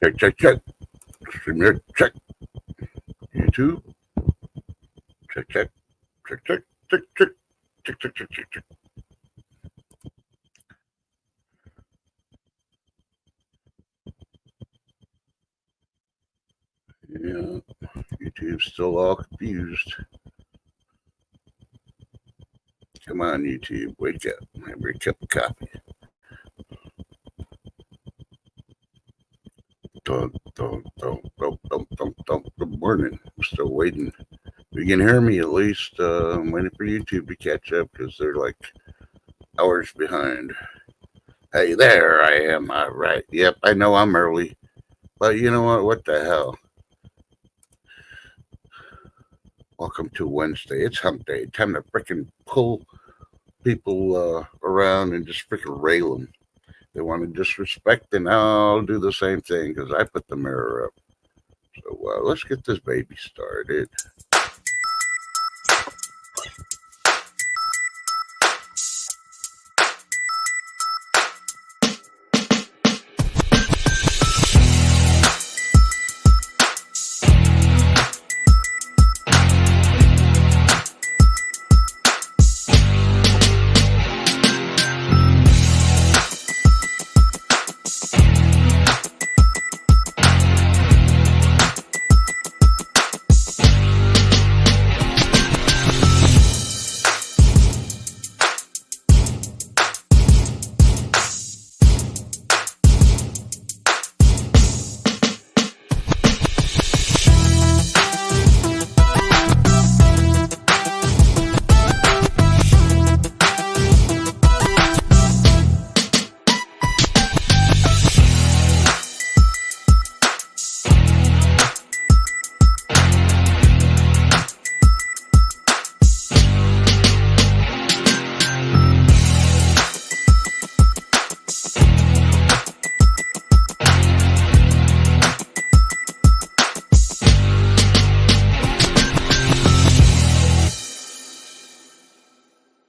Check, check, check. StreamYard, check. YouTube, check, check, check, check, check, check, check, check, check, check, check. Yeah, YouTube's still all confused. Come on, YouTube, wake up. Have your cup of coffee. Don't. Good morning. I'm still waiting. You can hear me at least. I'm waiting for YouTube to catch up because they're like hours behind. Hey, there I am. All right. Yep, I know I'm early. But you know what? What the hell? Welcome to Wednesday. It's hump day. Time to freaking pull people around and just freaking rail them. They want to disrespect, and I'll do the same thing because I put the mirror up. So let's get this baby started.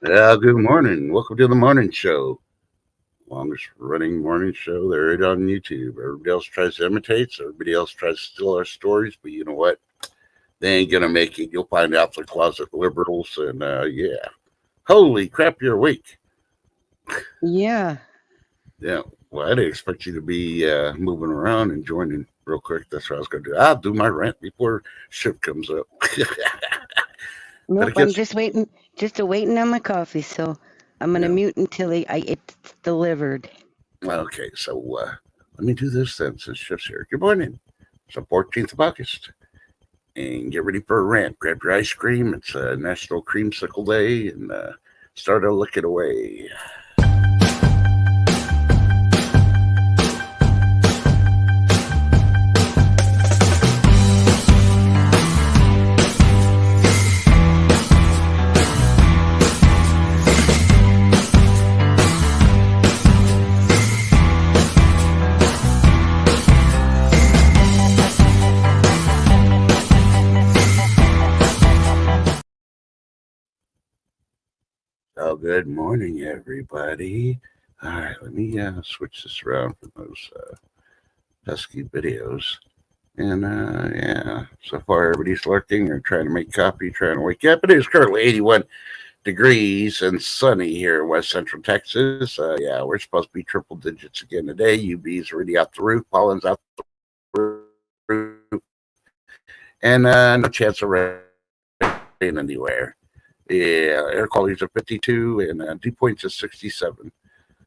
Yeah, good morning. Welcome to the morning show. Longest running morning show there is on YouTube. Everybody else tries to imitate, so everybody else tries to steal our stories, but you know what? They ain't gonna make it. You'll find out the closet liberals, and yeah. Holy crap, you're awake. Yeah. Yeah. Well, I didn't expect you to be moving around and joining real quick. That's what I was gonna do. I'll do my rant before shift comes up. But Nope. it I'm gets just waiting on my coffee. So I'm gonna yeah. mute until it's delivered. Okay, so let me do this then since shift's here. Good morning. It's the 14th of August. And get ready for a rant. Grab your ice cream. It's National Creamsicle Day, and start to lick it away. Oh, good morning, everybody. All right, let me switch this around from those pesky videos. And yeah, so far everybody's lurking or trying to make coffee, trying to wake up. It is currently 81 degrees and sunny here in West Central Texas. Yeah, we're supposed to be triple digits again today. UV's already out the roof, pollen's out the roof, and no chance of rain anywhere. Yeah, air quality's at 52 and dew point's at 67.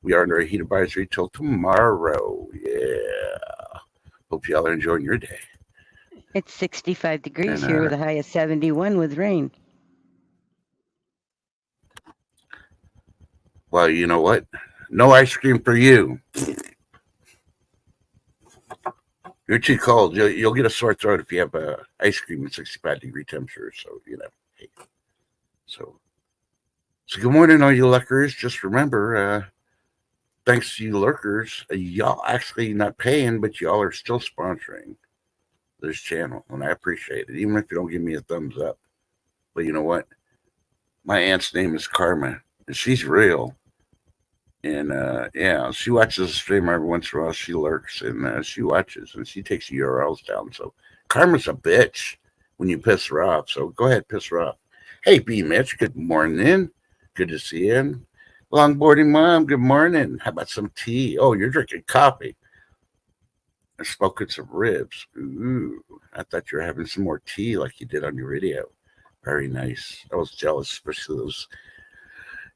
We are under a heat advisory till tomorrow. Yeah. Hope y'all are enjoying your day. It's 65 degrees And here with a high of 71 with rain. well, you know what? No ice cream for you. You're too cold. You'll get a sore throat if you have ice cream at 65-degree temperature. So, you know, hey. So good morning, all you lurkers. Just remember, thanks to you lurkers, y'all actually not paying, but y'all are still sponsoring this channel, and I appreciate it, even if you don't give me a thumbs up. But you know what? My aunt's name is Karma, and she's real. And yeah, she watches the stream every once in a while. She lurks and she watches and she takes URLs down. So karma's a bitch when you piss her off. So go ahead, piss her off. Hey, B Mitch, good morning. Good to see you. Longboarding mom, good morning. How about some tea? Oh, you're drinking coffee. I smoking some ribs. Ooh, I thought you were having some more tea like you did on your video. Very nice. I was jealous, especially those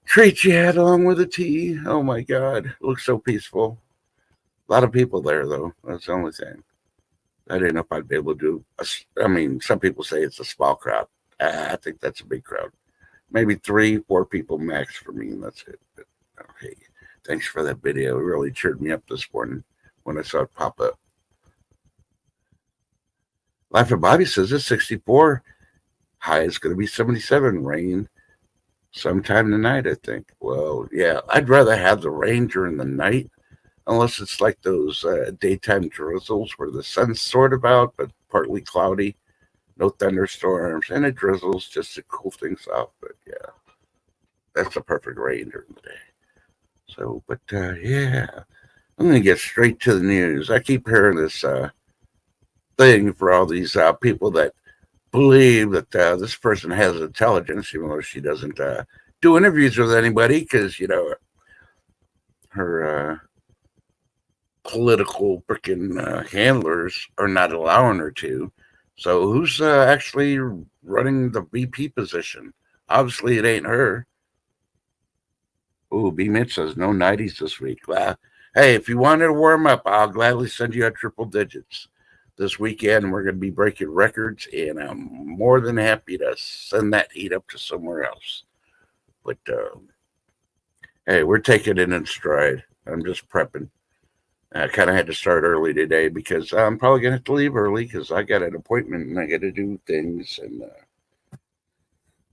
treats you had along with the tea. Oh my God, it looks so peaceful. A lot of people there, though. That's the only thing. I didn't know if I'd be able to do. I mean, some people say it's a small crowd. I think that's a big crowd. Maybe 3, 4 people max for me, and that's it. But okay, thanks for that video. It really cheered me up this morning when I saw it pop up. Life of Bobby says it's 64. High is going to be 77. Rain sometime tonight, I think. Well, yeah, I'd rather have the rain during the night, unless it's like those daytime drizzles where the sun's sort of out, but partly cloudy, no thunderstorms, and it drizzles just to cool things off. But yeah, that's the perfect rain during the day. So, but yeah, I'm going to get straight to the news. I keep hearing this thing for all these people that believe that this person has intelligence, even though she doesn't do interviews with anybody because, you know, her political freaking handlers are not allowing her to. So who's actually running the VP position? Obviously, it ain't her. Ooh, B Mitch says no 90s this week. Well, hey, if you wanted to warm up, I'll gladly send you a triple digits. This weekend, we're going to be breaking records, and I'm more than happy to send that heat up to somewhere else. But hey, we're taking it in stride. I'm just prepping. I kind of had to start early today because I'm probably going to have to leave early because I got an appointment and I got to do things. And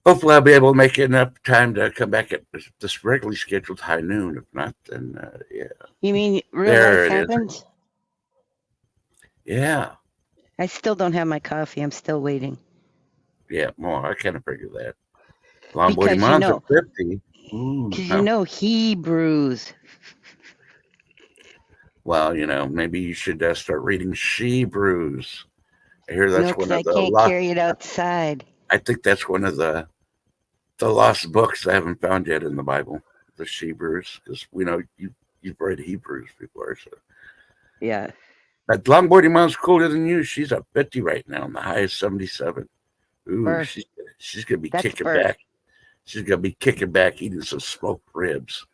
hopefully I'll be able to make enough time to come back at this regularly scheduled high noon. If not, then yeah. You mean real There life it is. happens? Yeah. I still don't have my coffee. I'm still waiting. Yeah, well, I kind of figured that. Longboarding Because moms at 50. Because you know Hebrews. Well, you know, maybe you should start reading Shebrews. I hear that's No, one because of I the can't lost. carry it outside. I think that's one of the lost books I haven't found yet in the Bible, the Shebrews, because we know you've read Hebrews before. So Yeah. that longboarding mom's cooler than you. She's at 50 right now, and the high is 77. Ooh, First. she's gonna be That's kicking first. back. She's gonna be kicking back, eating some smoked ribs.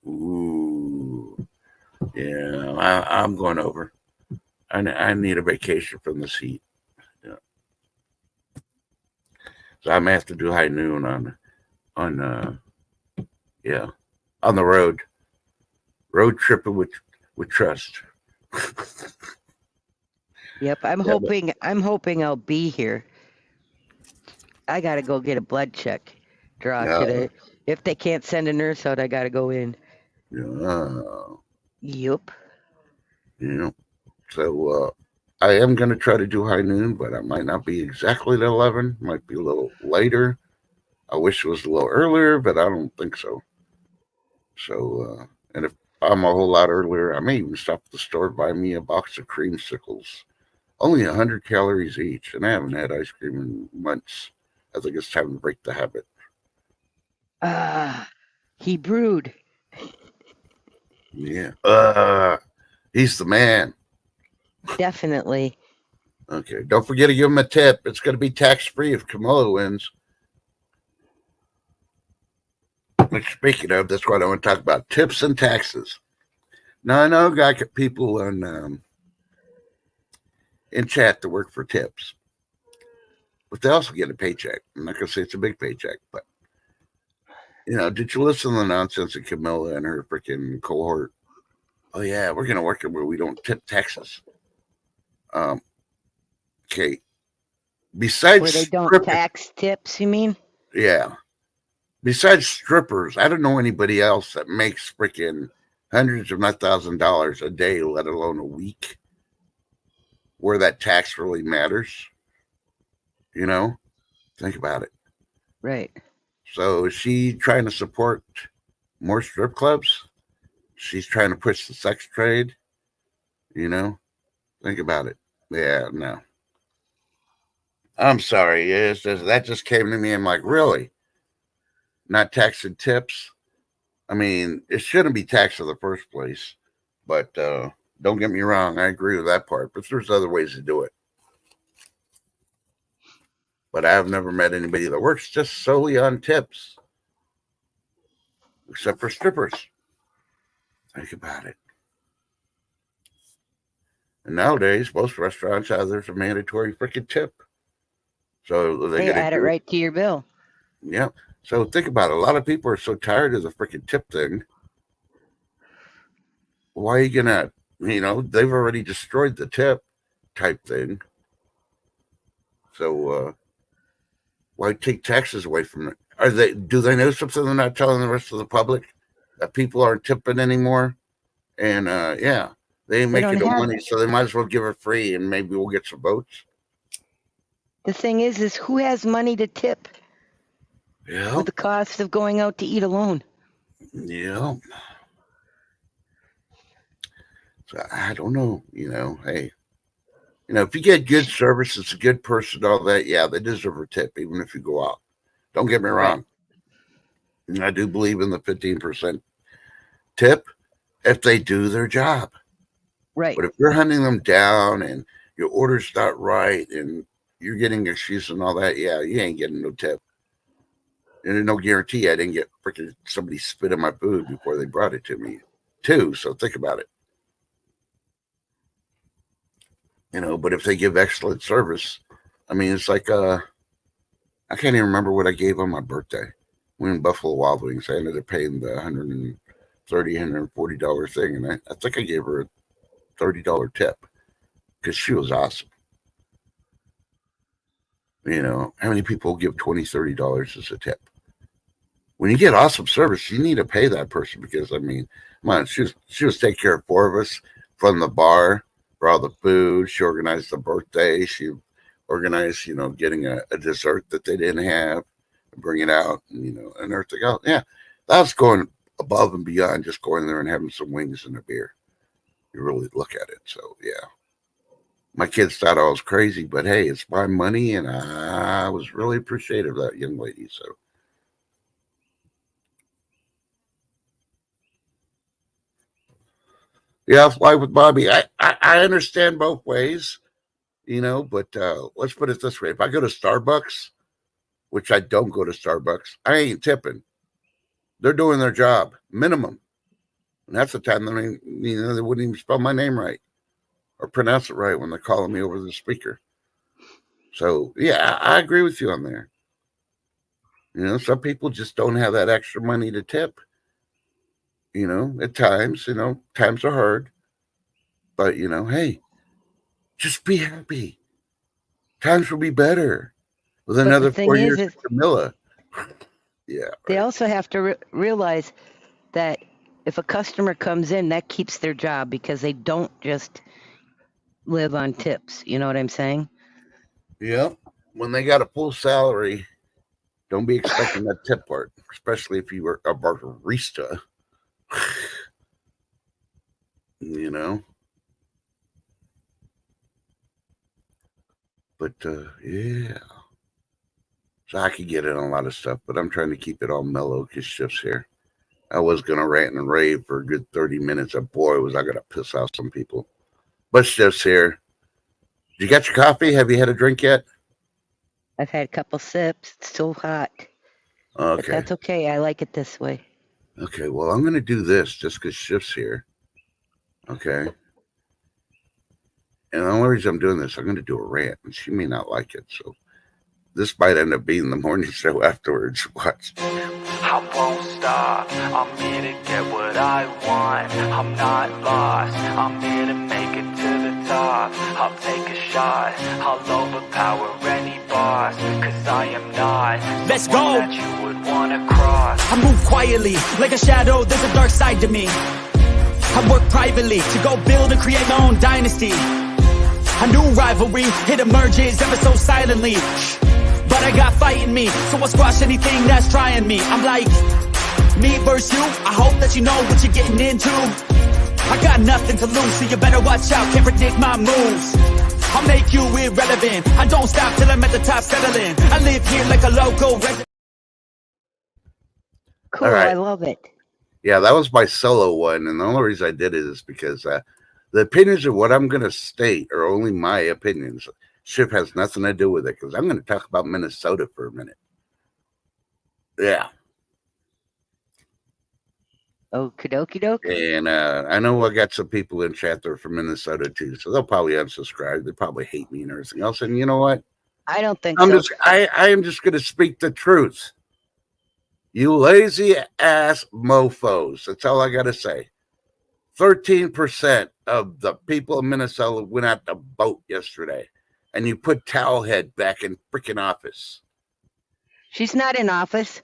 Ooh, yeah, I'm going over. I need a vacation from this heat. Yeah. So I'm gonna have to do high noon on yeah, on the road tripping with trust. Yep. I'm hoping I'll be here. I gotta go get a blood check draw today. If they can't send a nurse out, I gotta go in. Yep. Yeah. So I am going to try to do high noon, but I might not be exactly at 11. Might be a little later. I wish it was a little earlier, but I don't think so. So, and if I'm a whole lot earlier, I may even stop at the store, buy me a box of creamsicles. Only 100 calories each, and I haven't had ice cream in months. I think it's time to break the habit. He brewed. Yeah. He's the man. Definitely. Okay. Don't forget to give him a tip. It's going to be tax free if Camilla wins. Which, speaking of, that's what I want to talk about: tips and taxes. Now I know I got people in chat that work for tips, but they also get a paycheck. I'm not going to say it's a big paycheck, but you know, did you listen to the nonsense of Camilla and her freaking cohort? Oh yeah, we're going to work it where we don't tip taxes. Okay. Besides where they don't strippers, tax tips, you mean? Yeah. Besides strippers, I don't know anybody else that makes freaking hundreds, if not $1,000 a day, let alone a week, where that tax really matters. You know, think about it. Right. So is she trying to support more strip clubs? she's trying to push the sex trade. You know, think about it. Yeah, no. I'm sorry. It's just, that just came to me. I'm like, really? Not taxing tips? I mean, it shouldn't be taxed in the first place. But don't get me wrong. I agree with that part. But there's other ways to do it. But I've never met anybody that works just solely on tips. Except for strippers. Think about it. And nowadays, most restaurants have there's a mandatory freaking tip. So they add it right to your bill. Yeah. So think about it. A lot of people are so tired of the freaking tip thing. Why are you gonna, they've already destroyed the tip type thing. So why take taxes away from it? Do they know something they're not telling the rest of the public? That people aren't tipping anymore? And yeah, they ain't making no money, so they might as well give it free and maybe we'll get some votes. The thing is who has money to tip? Yeah. With the cost of going out to eat alone. Yeah. So I don't know, hey, if you get good service, it's a good person, all that, yeah, they deserve a tip, even if you go out. Don't get me wrong. Right. I do believe in the 15% tip if they do their job. Right. But if you're hunting them down and your order's not right and you're getting excuses and all that, yeah, you ain't getting no tip. And there's no guarantee I didn't get freaking somebody spit in my food before they brought it to me, too. So think about it. But if they give excellent service, I mean, it's like, I can't even remember what I gave on my birthday. We went in Buffalo Wild Wings. I ended up paying the $130, $140 thing. And I think I gave her a $30 tip because she was awesome. How many people give $20, $30 as a tip? When you get awesome service, you need to pay that person because, I mean, man, she was taking care of 4 of us from the bar for all the food. She organized the birthday. She organized, getting a dessert that they didn't have, and bring it out, and everything else. Yeah, that's going above and beyond just going there and having some wings and a beer. You really look at it. So, yeah. My kids thought I was crazy, but hey, it's my money, and I was really appreciative of that young lady. So, yeah, fly with Bobby. I understand both ways, but let's put it this way. If I go to Starbucks, which I don't go to Starbucks, I ain't tipping. They're doing their job, minimum. And that's the time they wouldn't even spell my name right or pronounce it right when they're calling me over the speaker. So, yeah, I agree with you on there. Some people just don't have that extra money to tip. At times, times are hard. But, hey, just be happy. Times will be better. With another 4 years of Camilla. Yeah. They also have to realize that if a customer comes in, that keeps their job because they don't just live on tips. You know what I'm saying? Yep. When they got a full salary, don't be expecting that tip part, especially if you were a barista. But yeah, so I could get in a lot of stuff, but I'm trying to keep it all mellow because Shift's here. I was gonna rant and rave for a good 30 minutes, and boy, was I gonna piss off some people. But Shift's here. You got your coffee? Have you had a drink yet? I've had a couple sips. It's still hot. Okay, but that's okay. I like it this way. Okay, well, I'm gonna do this just because Shift's here. Okay. And the only reason I'm doing this, I'm going to do a rant, and she may not like it. So this might end up being the morning show afterwards. Watch. I won't stop. I'm here to get what I want. I'm not lost. I'm here to make it to the top. I'll take a shot. I'll overpower any boss. Cause I am not. Let's go. That you would want to cross. I move quietly, like a shadow. There's a dark side to me. I work privately to go build and create my own dynasty. A new rivalry, it emerges ever so silently. But I got fight in me, so I'll squash anything that's trying me. I'm like, me versus you, I hope that you know what you're getting into. I got nothing to lose, so you better watch out, can't predict my moves. I'll make you irrelevant, I don't stop till I'm at the top settling. I live here like a local resident. Cool. All right. I love it. Yeah, that was my solo one, and the only reason I did it is because the opinions of what I'm going to state are only my opinions. Ship has nothing to do with it, because I'm going to talk about Minnesota for a minute. Yeah. Okie dokie doke. And I know I got some people in chat that are from Minnesota too, so they'll probably unsubscribe. They probably hate me and everything else. And you know what? I don't think I so. I am just going to speak the truth. You lazy ass mofos. That's all I got to say. 13% of the people in Minnesota went out to vote yesterday, and you put Towelhead back in freaking office. She's not in office.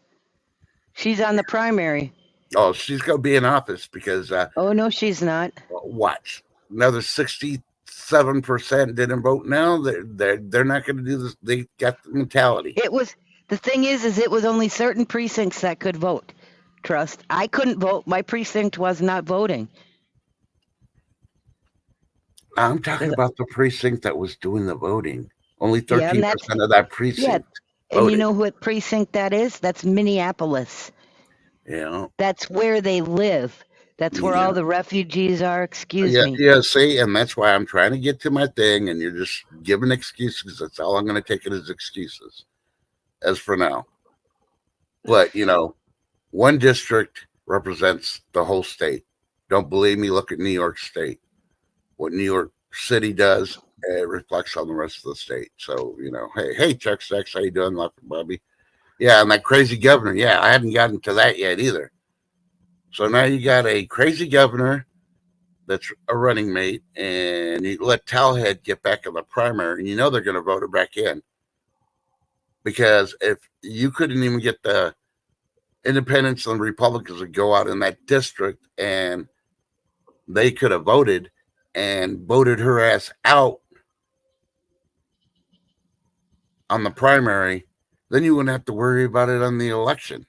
She's on the primary. Oh, she's going to be in office because Oh no, she's not. watch, another 67% didn't vote. Now they're not going to do this. They got the mentality. It was the thing is it was only certain precincts that could vote. Trust. I couldn't vote. My precinct was not voting. I'm talking about the precinct that was doing the voting. Only Yeah, 13% and of that precinct. And voted. you know what precinct that is? That's Minneapolis. Yeah. That's where they live. That's where Yeah. all the refugees are. Excuse Yeah, me. yeah, see, and that's why I'm trying to get to my thing, and you're just giving excuses. That's all I'm going to take it as excuses, as for now. But, you know, one district represents the whole state. Don't believe me? Look at New York State. What New York City does, it reflects on the rest of the state. So, you know, hey, Chuck Sex, how you doing, Bobby? Yeah, and that crazy governor. Yeah, I haven't gotten to that yet either. So now you got a crazy governor that's a running mate, and you let Towelhead get back in the primary, and you know they're going to vote her back in. Because if you couldn't even get the independents and the Republicans to go out in that district, and they could have voted and voted her ass out on the primary, then you wouldn't have to worry about it on the election.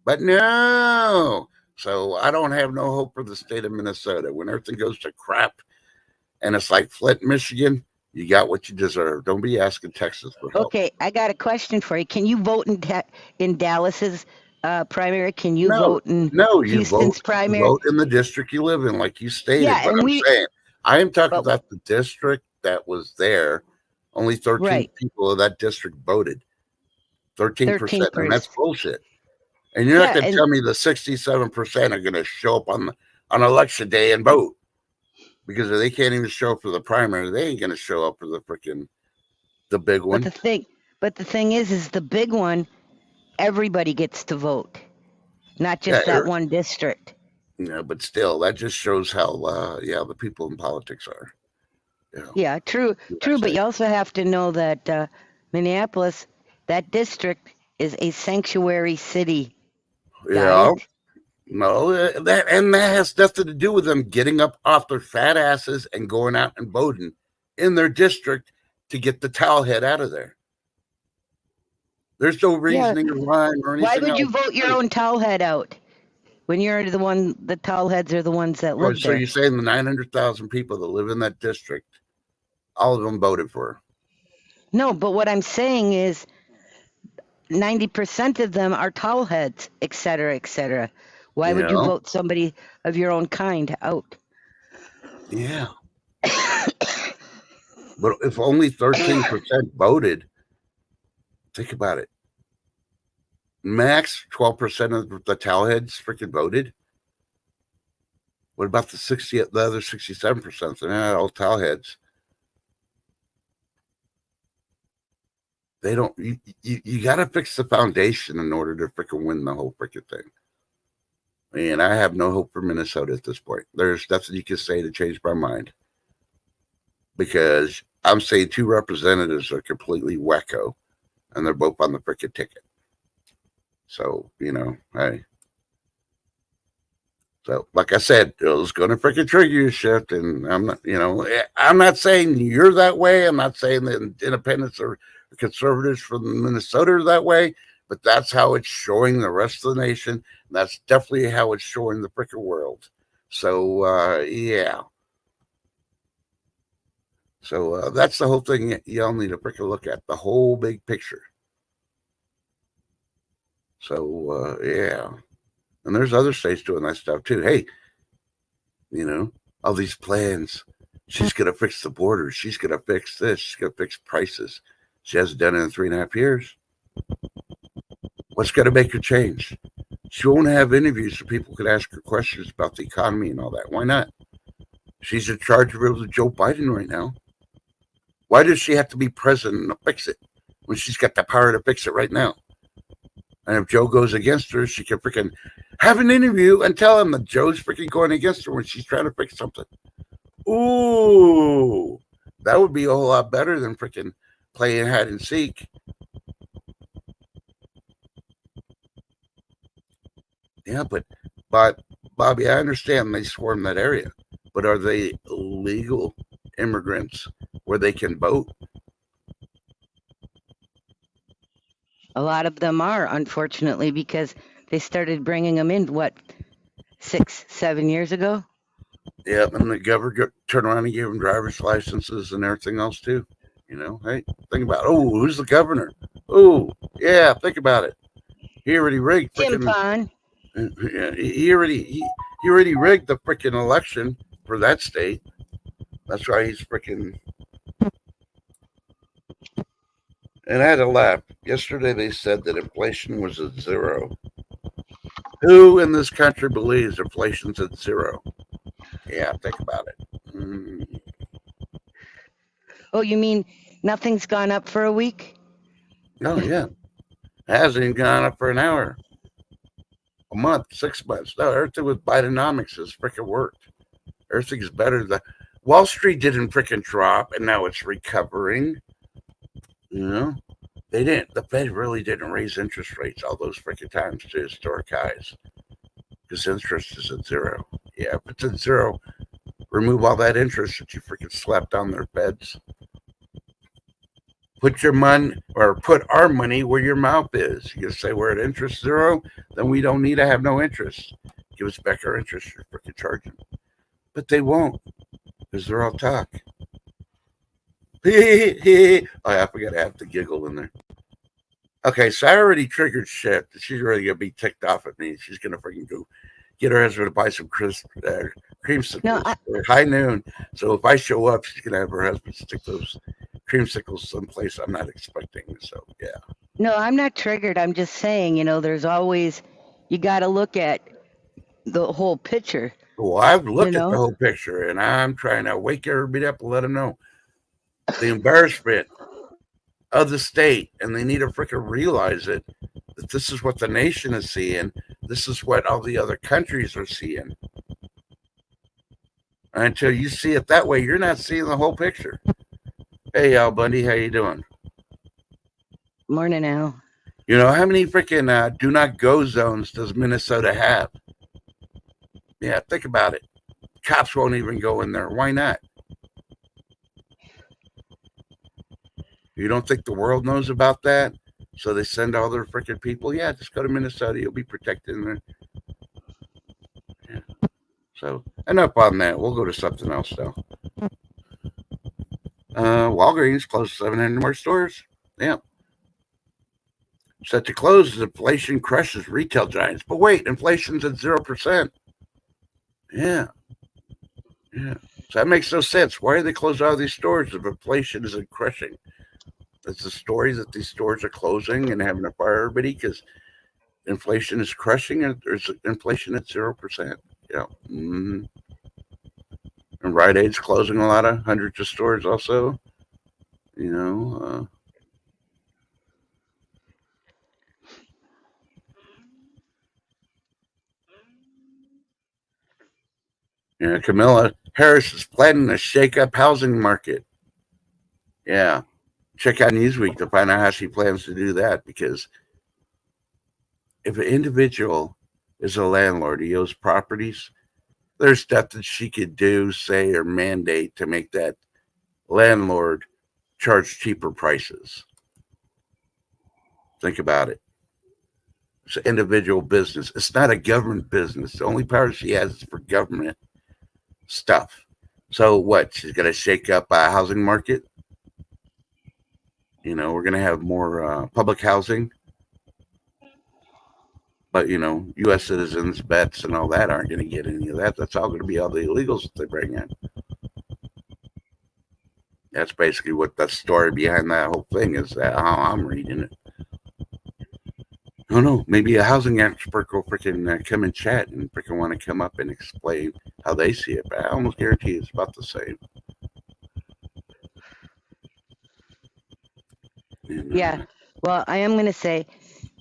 But no. So I don't have no hope for the state of Minnesota. When everything goes to crap and it's like Flint, Michigan, you got what you deserve. Don't be asking Texas for help. Okay, I got a question for you. Can you vote in Dallas's primary? Can you vote in you Houston's primary? vote in the district you live in, like you stated. Yeah, but and I'm saying, I am talking but- about the district that was there. Only 13 Right. people of that district voted. 13%, and that's 13%. bullshit. And you're not Yeah, going to and- tell me the 67% are going to show up on election day and vote, because if they can't even show up for the primary, they ain't going to show up for the big one. But the thing is the big one, everybody gets to vote, not just Yeah, that one district. Yeah, but still, that just shows how the people in politics are. Yeah, true. But you also have to know that Minneapolis, that district is a sanctuary city. Yeah. guys. No, that has nothing to do with them getting up off their fat asses and going out and voting in their district to get the Towelhead out of there. There's no reasoning or rhyme or anything. Why would you else. vote your own towelhead out when you're the towelheads are the ones that live So there? you're saying the 900,000 people that live in that district, all of them voted for her? No, but what I'm saying is 90% of them are towelheads, et cetera, et cetera. Why would you Yeah. vote somebody of your own kind out? Yeah. But if only 13% voted, think about it. Max 12% of the Towelheads freaking voted. What about the other 67%? They're not all Towelheads. They don't. You got to fix the foundation in order to freaking win the whole freaking thing. And I have no hope for Minnesota at this point. There's nothing you can say to change my mind, because I'm saying 2 representatives are completely wacko, and they're both on the freaking ticket. So, you know, hey. So, like I said, it was going to freaking trigger your shit, and I'm not saying you're that way. I'm not saying the independents or conservatives from Minnesota are that way, but that's how it's showing the rest of the nation. That's definitely how it's showing the freaking world. So, yeah. So that's the whole thing y'all need to freaking look at, the whole big picture. So, yeah. And there's other states doing that stuff too. Hey, all these plans. She's going to fix the border. She's going to fix this. She's going to fix prices. She hasn't done it in 3.5 years. What's going to make her change? She won't have interviews so people could ask her questions about the economy and all that. Why not? She's in charge of Joe Biden right now. Why does she have to be president to fix it when she's got the power to fix it right now? And if Joe goes against her, she can freaking have an interview and tell him that Joe's freaking going against her when she's trying to fix something. Ooh, that would be a whole lot better than freaking playing hide and seek. Yeah, but Bobby, I understand they swarm that area, but are they legal immigrants where they can vote? A lot of them are, unfortunately, because they started bringing them in, 6, 7 years ago? Yep, and the governor turned around and gave them driver's licenses and everything else too. Hey, think about it. Oh, who's the governor? Oh, yeah, think about it. He already rigged Jim Pond. He already rigged the freaking election for that state. That's why he's freaking. And I had to laugh. Yesterday they said that inflation was at 0. Who in this country believes inflation's at 0? Yeah, think about it. Oh, you mean nothing's gone up for a week? Oh, yeah. It hasn't even gone up for an hour. A month, 6 months. No, everything with Bidenomics has freaking worked. Everything's better. Wall Street didn't freaking drop, and now it's recovering. They didn't. The Fed really didn't raise interest rates all those freaking times to historic highs because interest is at 0. Yeah, if it's at 0, remove all that interest that you freaking slapped on their beds. Put your money, or put our money where your mouth is. You say we're at interest 0, then we don't need to have no interest. Give us back our interest you're freaking charging. But they won't, because they're all talk. Oh, I forgot I have to giggle in there. Okay, so I already triggered shit. She's really going to be ticked off at me. She's going to freaking go get her husband to buy some creamsicles for high noon. So if I show up, she's going to have her husband stick those creamsicles someplace I'm not expecting. So, yeah. No, I'm not triggered. I'm just saying, there's always, you got to look at the whole picture. Well, I've looked at the whole picture, and I'm trying to wake everybody up and let them know the embarrassment of the state, and they need to freaking realize it, that this is what the nation is seeing. This is what all the other countries are seeing. And until you see it that way, you're not seeing the whole picture. Hey, Al Bundy, how you doing? Morning, Al. How many freaking do not go zones does Minnesota have? Yeah, think about it. Cops won't even go in there. Why not? You don't think the world knows about that? So they send all their freaking people. Yeah, just go to Minnesota. You'll be protected in there. Yeah. So enough on that. We'll go to something else though. Walgreens closed 700 more stores. Yeah. Set to close as inflation crushes retail giants. But wait, inflation's at 0%. Yeah. Yeah. So that makes no sense. Why are they closing all these stores if inflation isn't crushing? It's the story that these stores are closing and having to fire everybody because inflation is crushing, and there's inflation at 0%. Yeah. Mm-hmm. And Rite Aid's closing a lot of hundreds of stores also. Kamala Harris is planning to shake up housing market. Yeah. Check out Newsweek to find out how she plans to do that, because if an individual is a landlord, he owns properties, there's stuff that she could do, say, or mandate to make that landlord charge cheaper prices. Think about it. It's an individual business. It's not a government business. The only power she has is for government stuff. So what? She's going to shake up a housing market. We're going to have more public housing. But, U.S. citizens, vets, and all that aren't going to get any of that. That's all going to be all the illegals that they bring in. That's basically what the story behind that whole thing is, how I'm reading it. I don't know. Maybe a housing expert will freaking come and chat and freaking want to come up and explain how they see it. But I almost guarantee it's about the same. Yeah. Well, I am going to say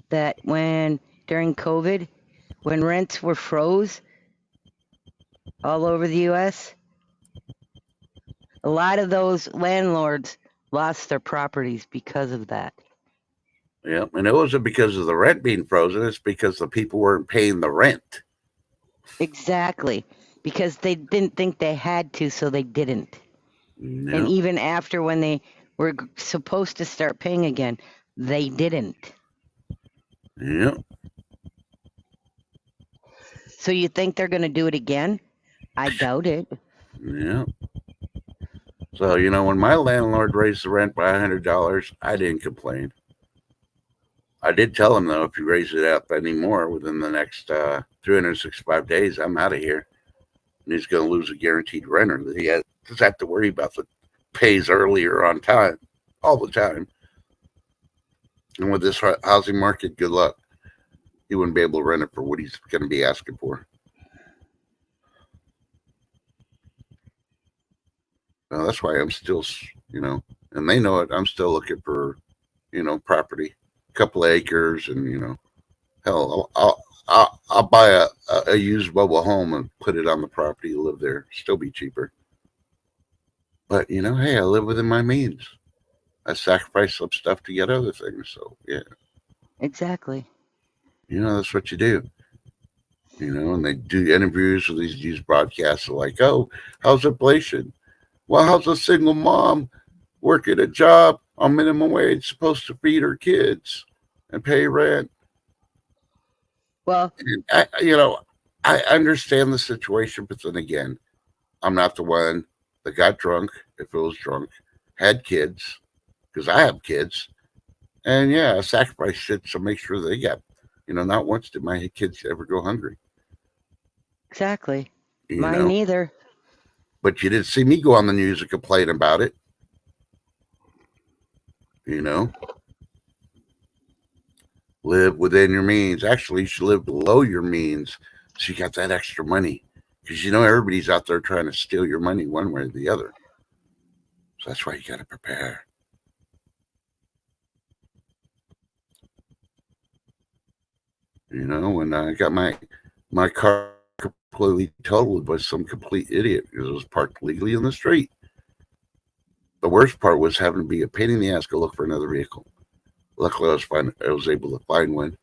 that during COVID, when rents were froze all over the U.S., a lot of those landlords lost their properties because of that. Yeah, and it wasn't because of the rent being frozen. It's because the people weren't paying the rent. Exactly. Because they didn't think they had to, so they didn't. No. And even after when they were supposed to start paying again, they didn't. Yeah. So you think they're going to do it again? I doubt it. Yeah. So, when my landlord raised the rent by $100, I didn't complain. I did tell him, though, if you raise it up anymore within the next 365 days, I'm out of here. And he's going to lose a guaranteed renter that he doesn't have to worry about that pays earlier on time, all the time. And with this housing market, good luck. He wouldn't be able to rent it for what he's going to be asking for. That's why I'm still, and they know it. I'm still looking for, property, a couple of acres, and hell, I'll buy a used mobile home and put it on the property, live there, still be cheaper. But hey, I live within my means. I sacrifice some stuff to get other things. So yeah, exactly. That's what you do. And they do interviews with these news broadcasts like, oh, how's inflation? Well, how's a single mom working a job on minimum wage supposed to feed her kids and pay rent? Well, and I understand the situation, but then again, I'm not the one that got drunk, if it was drunk, had kids, because I have kids. And yeah, I sacrifice shit to make sure they got, not once did my kids ever go hungry. Exactly. Mine neither. But you didn't see me go on the news and complain about it. Live within your means. Actually, you should live below your means so you got that extra money. Because everybody's out there trying to steal your money one way or the other. So that's why you got to prepare. When I got my car completely totaled by some complete idiot because it was parked legally in the street. The worst part was having to be a pain in the ass to look for another vehicle. Luckily, I was able to find one,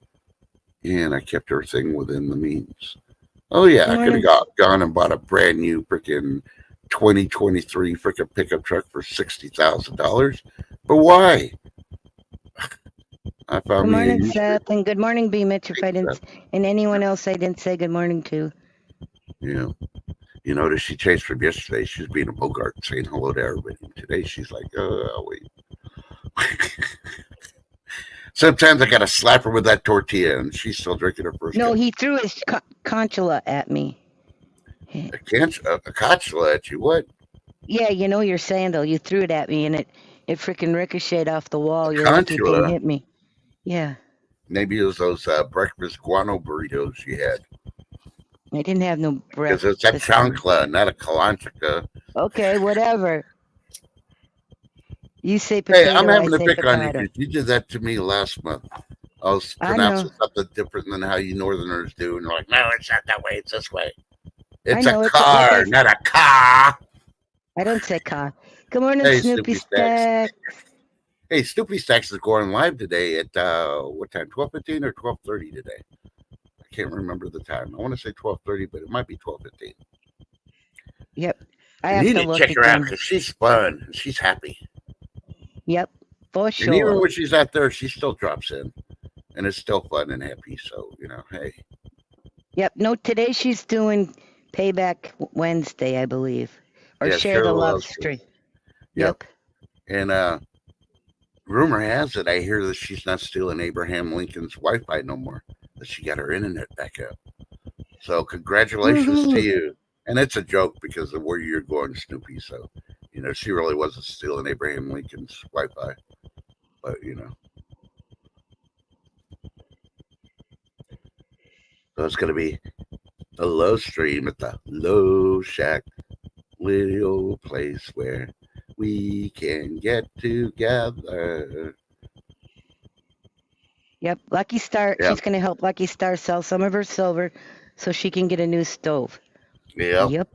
and I kept everything within the means. Oh yeah, I could have gone and bought a brand new freaking 2023 freaking pickup truck for $60,000, but why? I found good morning, Seth, and good morning, B. Mitch. If I didn't, and anyone else I didn't say good morning to. Yeah. You notice she changed from yesterday. She was being a Bogart, saying hello to everybody. Today she's like, oh, I'll wait. Sometimes I got to slap her with that tortilla, and she's still drinking her first. No, cup. he threw his conchula at me. A conchula at you? What? Yeah, your sandal. You threw it at me, and it freaking ricocheted off the wall. You're lucky it didn't hit me. Yeah. Maybe it was those breakfast guano burritos you had. I didn't have no breakfast. Because it's a chancla, not a kalanchika. Okay, whatever. You say potato. Hey, I'm having to pick potato. on you because you did that to me last month. I was pronouncing something different than how you Northerners do, and you're like, no, it's not that way. It's this way. It's a car, not a car. I don't say car. Good morning, Snoopy Stacks. Hey, Snoopy Stacks is going live today at what time? 12:15 or 12:30 today? I can't remember the time. I want to say 12:30, but it might be 12:15. Yep. I have to look check her out because she's fun. She's happy. Yep, for sure. And even when she's out there, she still drops in. and it's still fun and happy. So hey, Yep. No, today she's doing Payback Wednesday, I believe, or yeah, Share the Cheryl Love loves it. Stream. Yep. Yep. And rumor has it, I hear that she's not stealing Abraham Lincoln's Wi-Fi no more. That she got her internet back up. So congratulations to Woohoo. you. And it's a joke because of where you're going, Snoopy. So she really wasn't stealing Abraham Lincoln's Wi-Fi, but so it's gonna be a low stream at the Low Shack, little place where we can get together. Yep. Lucky Star. Yep. She's going to help Lucky Star sell some of her silver so she can get a new stove. Yep. Yep.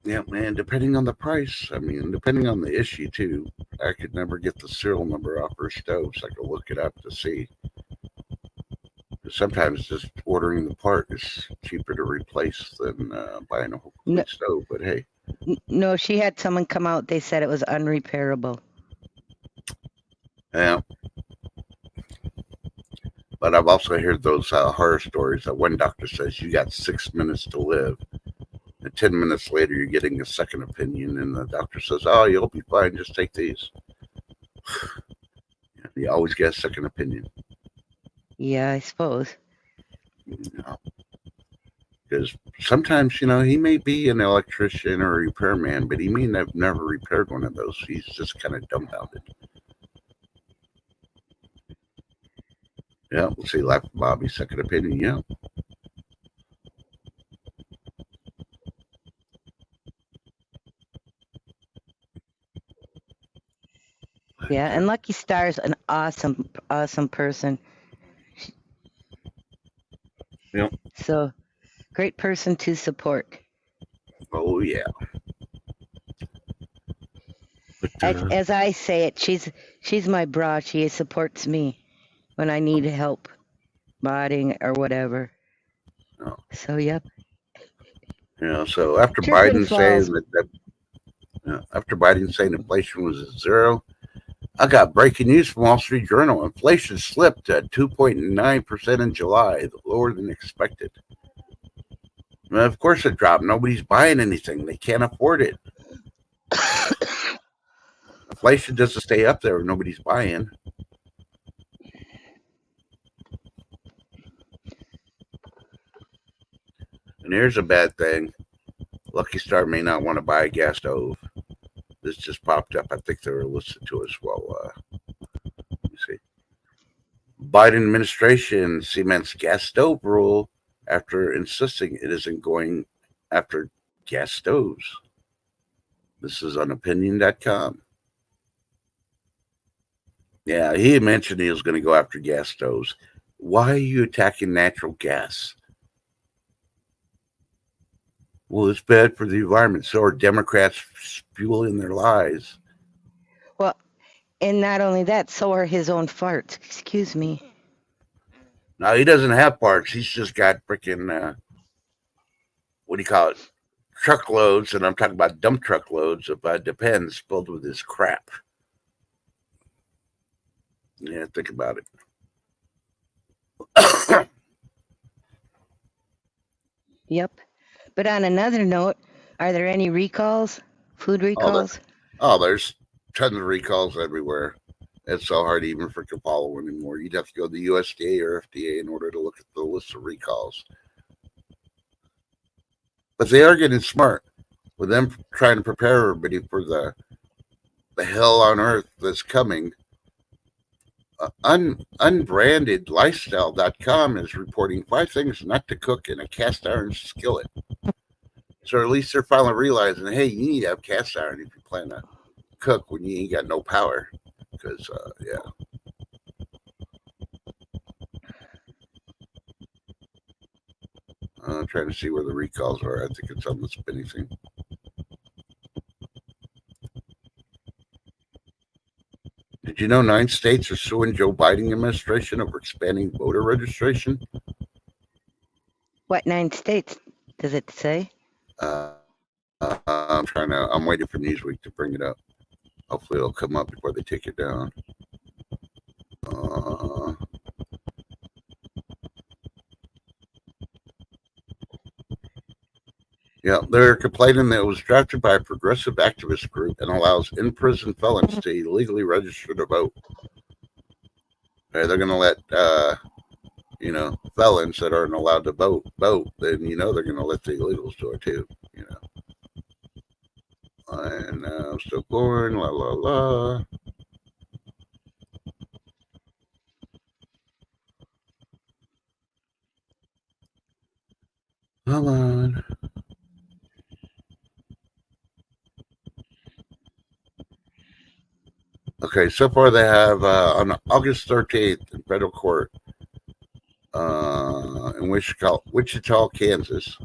Yeah, man, depending on the price, depending on the issue too, I could never get the serial number off her stove, so I could look it up to see. Sometimes just ordering the part is cheaper to replace than buying a whole stove, but hey. No, she had someone come out. They said it was unrepairable. Yeah. But I've also heard those horror stories that one doctor says you got 6 minutes to live. And 10 minutes later, you're getting a second opinion, and the doctor says, "Oh, you'll be fine. Just take these." You always get a second opinion. Yeah, I suppose. Because sometimes, he may be an electrician or a repairman, but he may have never repaired one of those. He's just kind of dumbfounded. Yeah, we'll see. Life of Bobby, second opinion. Yeah. Yeah, and Lucky Star's an awesome, awesome person. Yep. So, great person to support. Oh yeah. But, as I say it, she's my bra. She supports me when I need help modding or whatever. Oh. So yep. So after Biden saying after Biden saying inflation was at zero, I got breaking news from Wall Street Journal. Inflation slipped at 2.9% in July, lower than expected. Well, of course it dropped. Nobody's buying anything. They can't afford it. Inflation doesn't stay up there if nobody's buying. And here's a bad thing. Lucky Star may not want to buy a gas stove. This just popped up. I think they were listening to us. Well, let me see. Biden administration cements gas stove rule after insisting it isn't going after gas stoves. This is on opinion.com. Yeah, he had mentioned he was going to go after gas stoves. Why are you attacking natural gas? Well, it's bad for the environment. So are Democrats fueling their lies. Well, and not only that, so are his own farts. Excuse me. No, he doesn't have parts. He's just got freaking, what do you call it? Truckloads, and I'm talking about dump truckloads of Depends filled with his crap. Yeah, think about it. Yep. But on another note, are there any recalls? Food recalls? There's tons of recalls everywhere. It's so hard to even freaking follow anymore. You'd have to go to the USDA or FDA in order to look at the list of recalls. But they are getting smart with them trying to prepare everybody for the hell on earth that's coming. Unbrandedlifestyle.com is reporting 5 things not to cook in a cast iron skillet. So at least they're finally realizing, hey, you need to have cast iron if you plan to cook when you ain't got no power. Because, yeah. I'm trying to see where the recalls are. I think it's on the spinny thing. Did you know 9 states are suing Joe Biden administration over expanding voter registration? What 9 states does it say? I'm waiting for Newsweek to bring it up. Hopefully it'll come up before they take it down. Yeah, they're complaining that it was drafted by a progressive activist group and allows in-prison felons to illegally register to vote. They're going to let, felons that aren't allowed to vote. Then, they're going to let the illegals do it too, And I'm still going, la, la, la. Come on. Okay, so far they have on August 13th in federal court in Wichita, Kansas.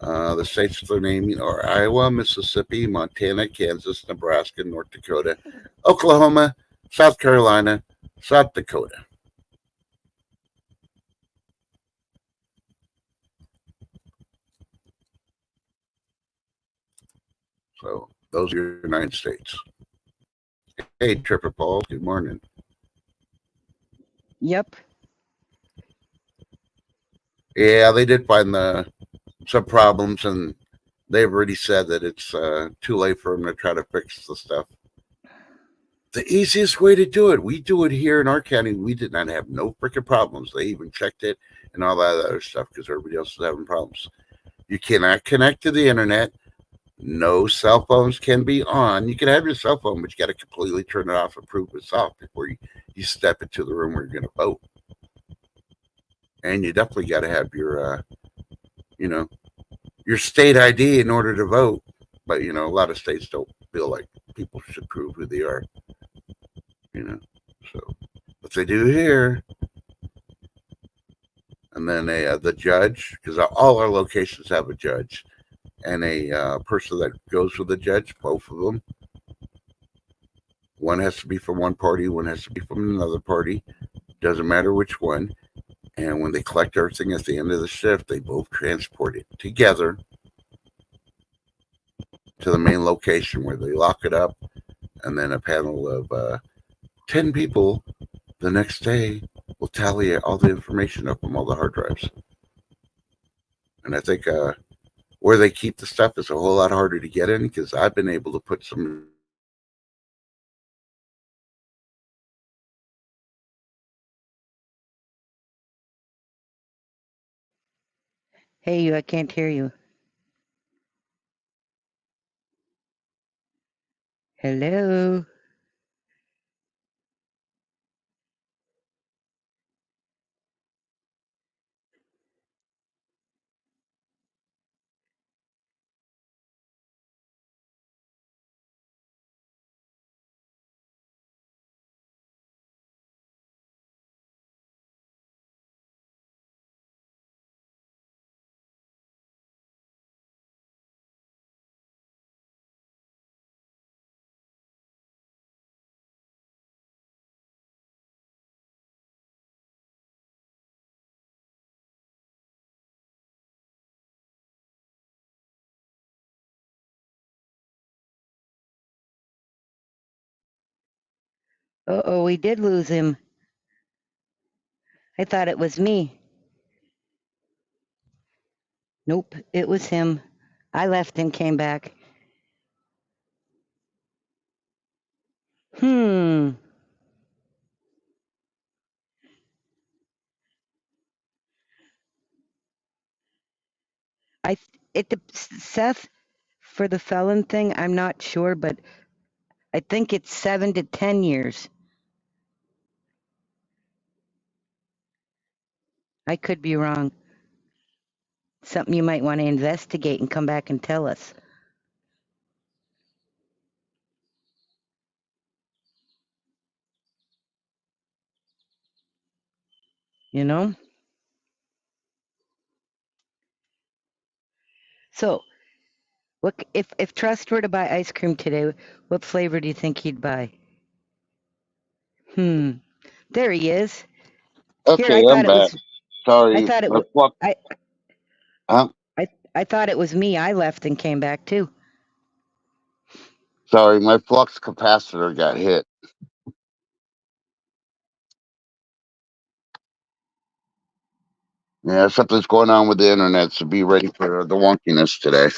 The states they're naming are Iowa, Mississippi, Montana, Kansas, Nebraska, North Dakota, Oklahoma, South Carolina, South Dakota. So those are your 9 states. Hey, Tripper Paul, good morning. Yep. Yeah, they did find some problems, and they've already said that it's too late for them to try to fix the stuff. The easiest way to do it, we do it here in our county. We did not have no freaking problems. They even checked it and all that other stuff because everybody else is having problems. You cannot connect to the internet. No cell phones can be on. You can have your cell phone, but you got to completely turn it off and prove it's off before you step into the room where you're going to vote. And you definitely got to have your, your state ID in order to vote. But, a lot of states don't feel like people should prove who they are. So what they do here. And then the judge, because all our locations have a judge. And a person that goes with the judge, both of them. One has to be from one party, one has to be from another party. Doesn't matter which one. And when they collect everything at the end of the shift, they both transport it together to the main location where they lock it up. And then a panel of 10 people the next day will tally all the information up from all the hard drives. And I think where they keep the stuff is a whole lot harder to get in because I've been able to put some. Hey, I can't hear you. Hello? Uh-oh, we did lose him. I thought it was me. Nope, it was him. I left and came back. Seth, for the felon thing, I'm not sure, but I think it's 7 to 10 years. I could be wrong. Something you might want to investigate and come back and tell us. You know? So, what if Trust were to buy ice cream today, what flavor do you think he'd buy? There he is. Okay, Here, I thought I'm back. Sorry. I thought it was. I thought it was me. I left and came back too. Sorry, my flux capacitor got hit. Yeah, something's going on with the internet, so be ready for the wonkiness today.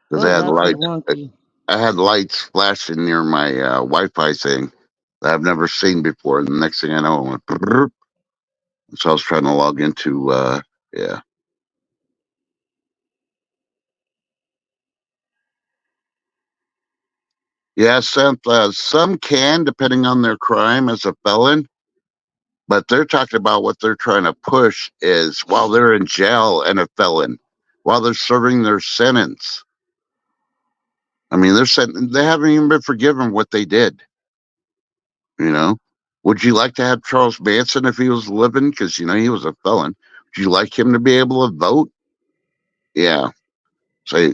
Because Oh, lovely wonky. I had lights flashing near my Wi-Fi thing that I've never seen before. And the next thing I know, it went. Brrr. So I was trying to log into. Yeah. Yeah, some can, depending on their crime as a felon, but they're talking about what they're trying to push is while they're in jail and a felon, while they're serving their sentence. I mean, they haven't even been forgiven what they did. You know, would you like to have Charles Manson if he was living? Because he was a felon. Would you like him to be able to vote? Yeah. So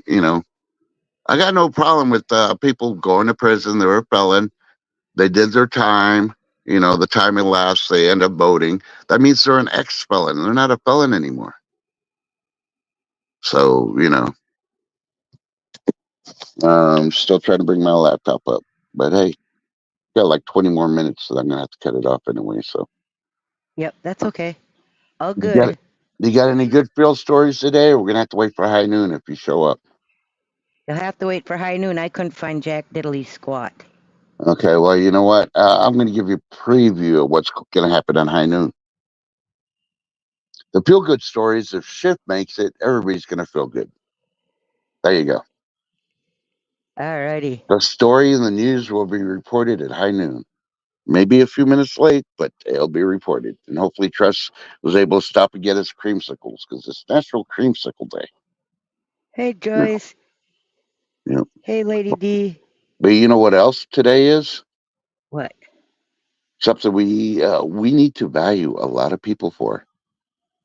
I got no problem with people going to prison. They were a felon. They did their time. The time elapsed. They end up voting. That means they're an ex-felon. They're not a felon anymore. So still trying to bring my laptop up, but hey, got like 20 more minutes, so I'm gonna have to cut it off anyway. So Yep, that's okay. All you got good. it. You got any good field stories today? Or we're gonna have to wait for high noon if you show up. You'll have to wait for high noon. I couldn't find Jack Diddley squat. Okay, well, you know what? I'm going to give you a preview of what's going to happen on High Noon. The feel good stories, if Shift makes it, everybody's going to feel good. There you go. Alrighty. The story in the news will be reported at high noon. Maybe a few minutes late, but it'll be reported. And hopefully, Tress was able to stop and get his creamsicles because it's National Creamsicle Day. Hey, Joyce. You know, Hey, Lady D. but you know what else today is? What? Something we need to value a lot of people for.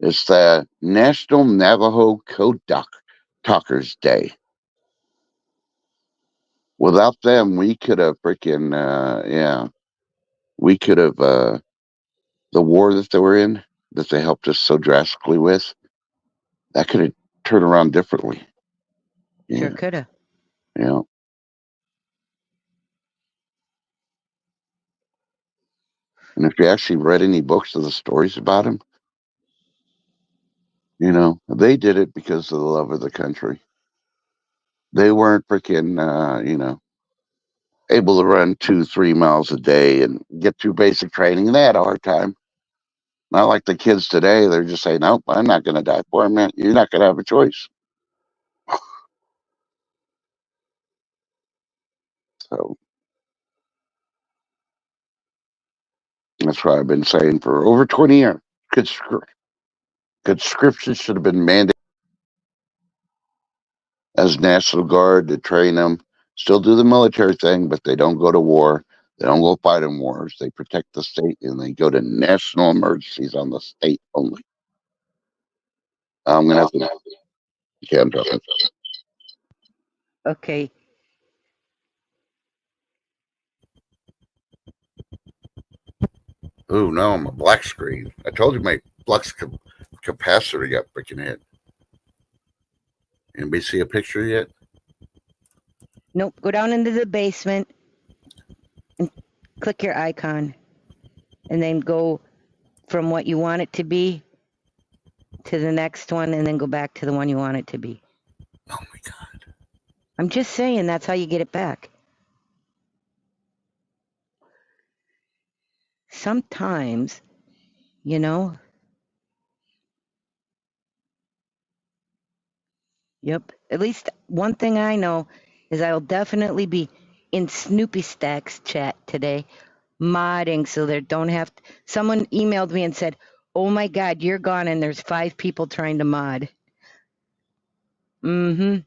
It's the National Navajo Code Talkers Day. Without them, we could have freaking, we could have, the war that they were in, that they helped us so drastically with, that could have turned around differently. Sure Yeah. coulda. Yeah. And if you actually read any books of the stories about them, they did it because of the love of the country. They weren't freaking, able to run 2-3 miles a day and get through basic training. They had a hard time. Not like the kids today. They're just saying, nope, I'm not going to die for him, man. You're not going to have a choice. So that's what I've been saying for over 20 years. Conscription should have been mandated as National Guard to train them. Still do the military thing, but they don't go to war. They don't go fight in wars. They protect the state and they go to national emergencies on the state only. I'm going to have to. Okay, I'm talking. Okay. Oh, no, I'm a black screen. I told you my flux capacitor got freaking hit. Anybody see a picture yet? Nope. Go down into the basement and click your icon. And then go from what you want it to be to the next one and then go back to the one you want it to be. Oh my God. I'm just saying that's how you get it back. Sometimes, you know. Yep. At least one thing I know is I will definitely be in Snoopy Stacks chat today, modding so they don't have to. Someone emailed me and said, "Oh my God, you're gone and there's 5 people trying to mod." Mm-hmm.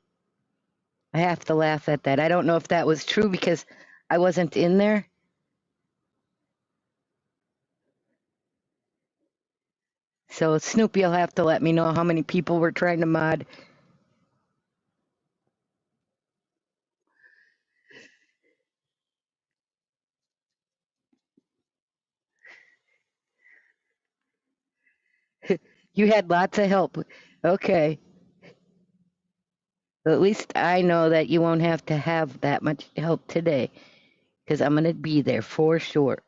I have to laugh at that. I don't know if that was true because I wasn't in there. So Snoopy will have to let me know how many people were trying to mod. You had lots of help. Okay. But at least I know that you won't have to have that much help today, because I'm gonna be there for sure.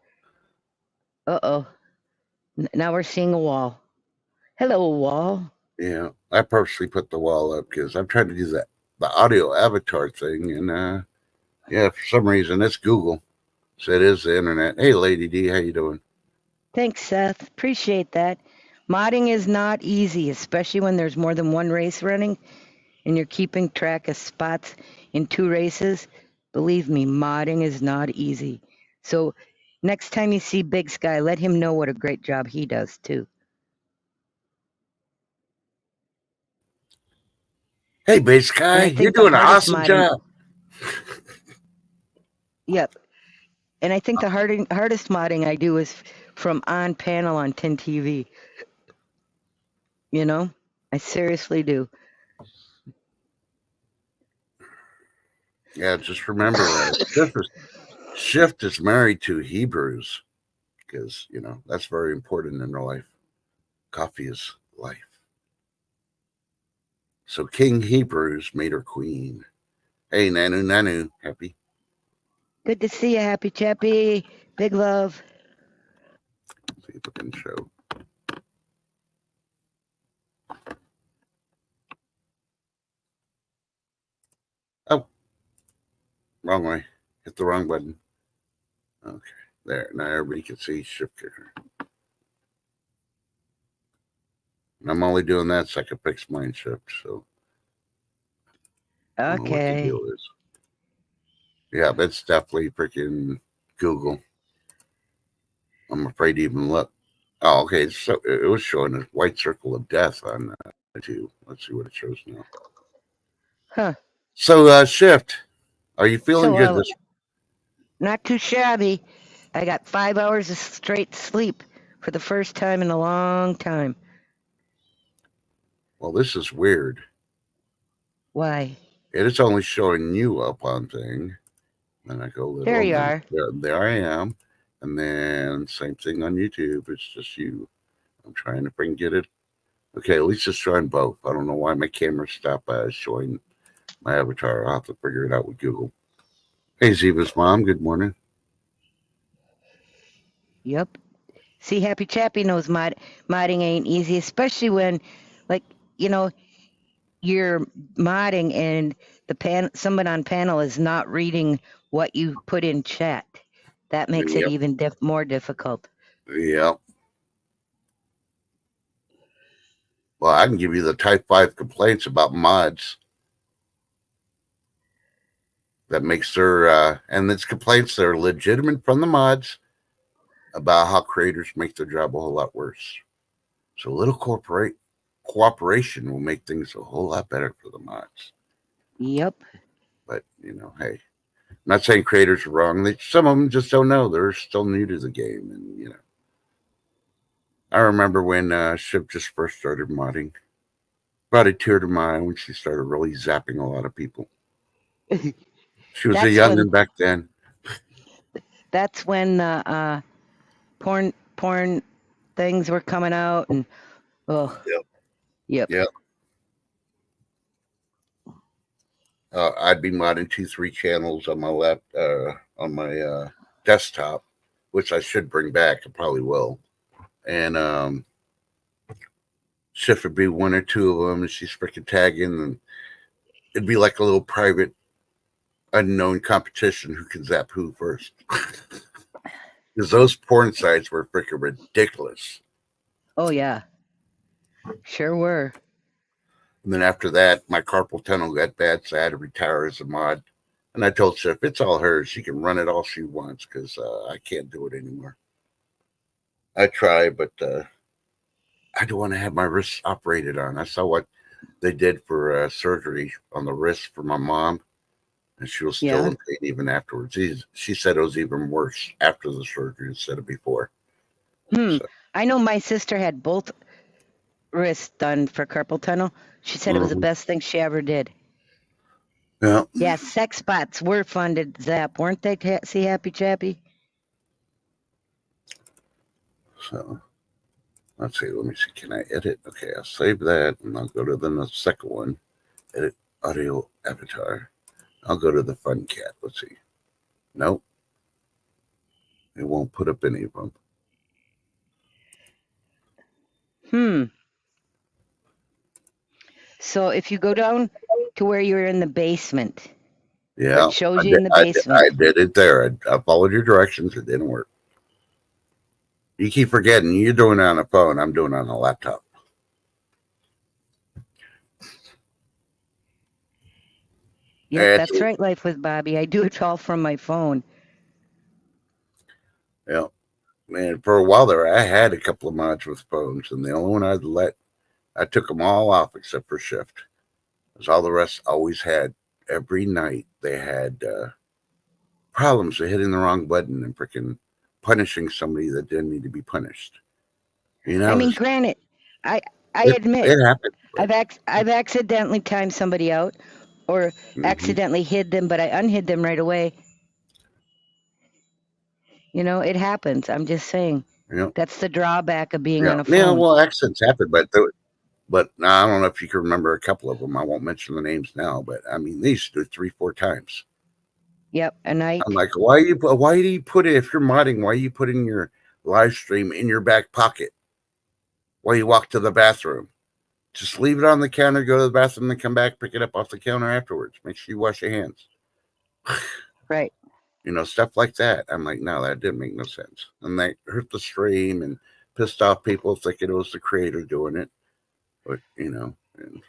Uh-oh. Now we're seeing a wall. Hello, wall. Yeah, I purposely put the wall up because I'm trying to do the audio avatar thing, and yeah, for some reason it's Google, so it is the internet. Hey, Lady D, how you doing? Thanks, Seth. Appreciate that. Modding is not easy, especially when there's more than one race running and you're keeping track of spots in 2 races. Believe me, modding is not easy. So next time you see Big Sky, let him know what a great job he does too. Hey, Big And Sky, I you're think the doing an hardest awesome modding, job. yep. And I think the hardest modding I do is from on panel on 10 TV. You know, I seriously do. Yeah, just remember, Shift is married to Hebrews because that's very important in their life. Coffee is life. So King Hebrews made her queen. Hey, Nanu, happy. Good to see you, Happy Chappy. Big love. See if I can show. Oh, wrong way. Hit the wrong button. Okay, there. Now everybody can see Shift Kicker. And I'm only doing that so I can fix mind shift. So I don't know what the Okay. deal is. Yeah, but it's definitely freaking Google. I'm afraid to even look. Oh, okay. So it was showing a white circle of death on two. Let's see what it shows now. Huh. So Shift, are you feeling So, good this? not too shabby. I got 5 hours of straight sleep for the first time in a long time. Well, this is weird. Why? It is only showing you up on thing. Then I go little. There you And are. there I am. And then same thing on YouTube. It's just you. I'm trying to get it. Okay, at least it's showing both. I don't know why my camera stopped showing my avatar. I'll have to figure it out with Google. Hey, Ziva's mom. Good morning. Yep. See, Happy Chappy knows modding ain't easy, especially when, like, you know, you're modding and someone on panel is not reading what you put in chat. That makes it Yep. even more difficult. Yep. Well, I can give you the type 5 complaints about mods that makes their and it's complaints that are legitimate from the mods about how creators make their job a whole lot worse. So a little cooperation will make things a whole lot better for the mods. Yep. But hey, I'm not saying creators are wrong. Some of them just don't know. They're still new to the game, and I remember when Shiv just first started modding. Brought a tear to my eye when she started really zapping a lot of people. She was a That's when youngin' back then. that's when porn things were coming out and oh yep. Yep. I'd be modding 2-3 channels on my on my desktop, which I should bring back. I probably will. And Shift would be 1 or 2 of them, and she's freaking tagging, and it'd be like a little private, unknown competition who can zap who first. Because those porn sites were freaking ridiculous. Oh yeah. Sure were. And then after that, my carpal tunnel got bad, so I had to retire as a mod. And I told Shift, it's all hers. She can run it all she wants because I can't do it anymore. I try, but I don't want to have my wrists operated on. I saw what they did for surgery on the wrist for my mom, and she was still in pain even afterwards. She said it was even worse after the surgery instead of before. So. I know my sister had both wrists done for carpal tunnel. She said it was the best thing she ever did. Yeah. Yeah, sex spots were fun to zap, weren't they? See, Happy Chappy? So let's see. Let me see. Can I edit? Okay, I'll save that, and I'll go to the second one. Edit. audio avatar. I'll go to the fun cat. Let's see. Nope. It won't put up any of them. So if you go down to where you're in the basement, Yeah, it shows you in the I basement. did it there. I followed your directions. It didn't work. You keep forgetting you're doing it on a phone. I'm doing it on a laptop. Yep, that's right, Life with Bobby. I do it all from my phone. Yeah. And for a while there, I had a couple of mods with phones, and the only one I took them all off except for Shift. Because all the rest always had, every night, they had problems with hitting the wrong button and freaking punishing somebody that didn't need to be punished. You know, I mean, granted, I it admit happened. I've accidentally timed somebody out or accidentally hid them, but I unhid them right away. You know, it happens. I'm just saying. Yeah. That's the drawback of being Yeah. on a phone. Yeah. Well, accidents happen, but I don't know if you can remember a couple of them. I won't mention the names now, but I mean, they used to do it 3-4 times. Yep, a night. I'm like, why do you put it, if you're modding, why are you putting your live stream in your back pocket while you walk to the bathroom? Just leave it on the counter, go to the bathroom, and come back, pick it up off the counter afterwards. Make sure you wash your hands. Right. You know, stuff like that. I'm like, no, that didn't make no sense. And they hurt the stream and pissed off people thinking it was the creator doing it. But, you know, and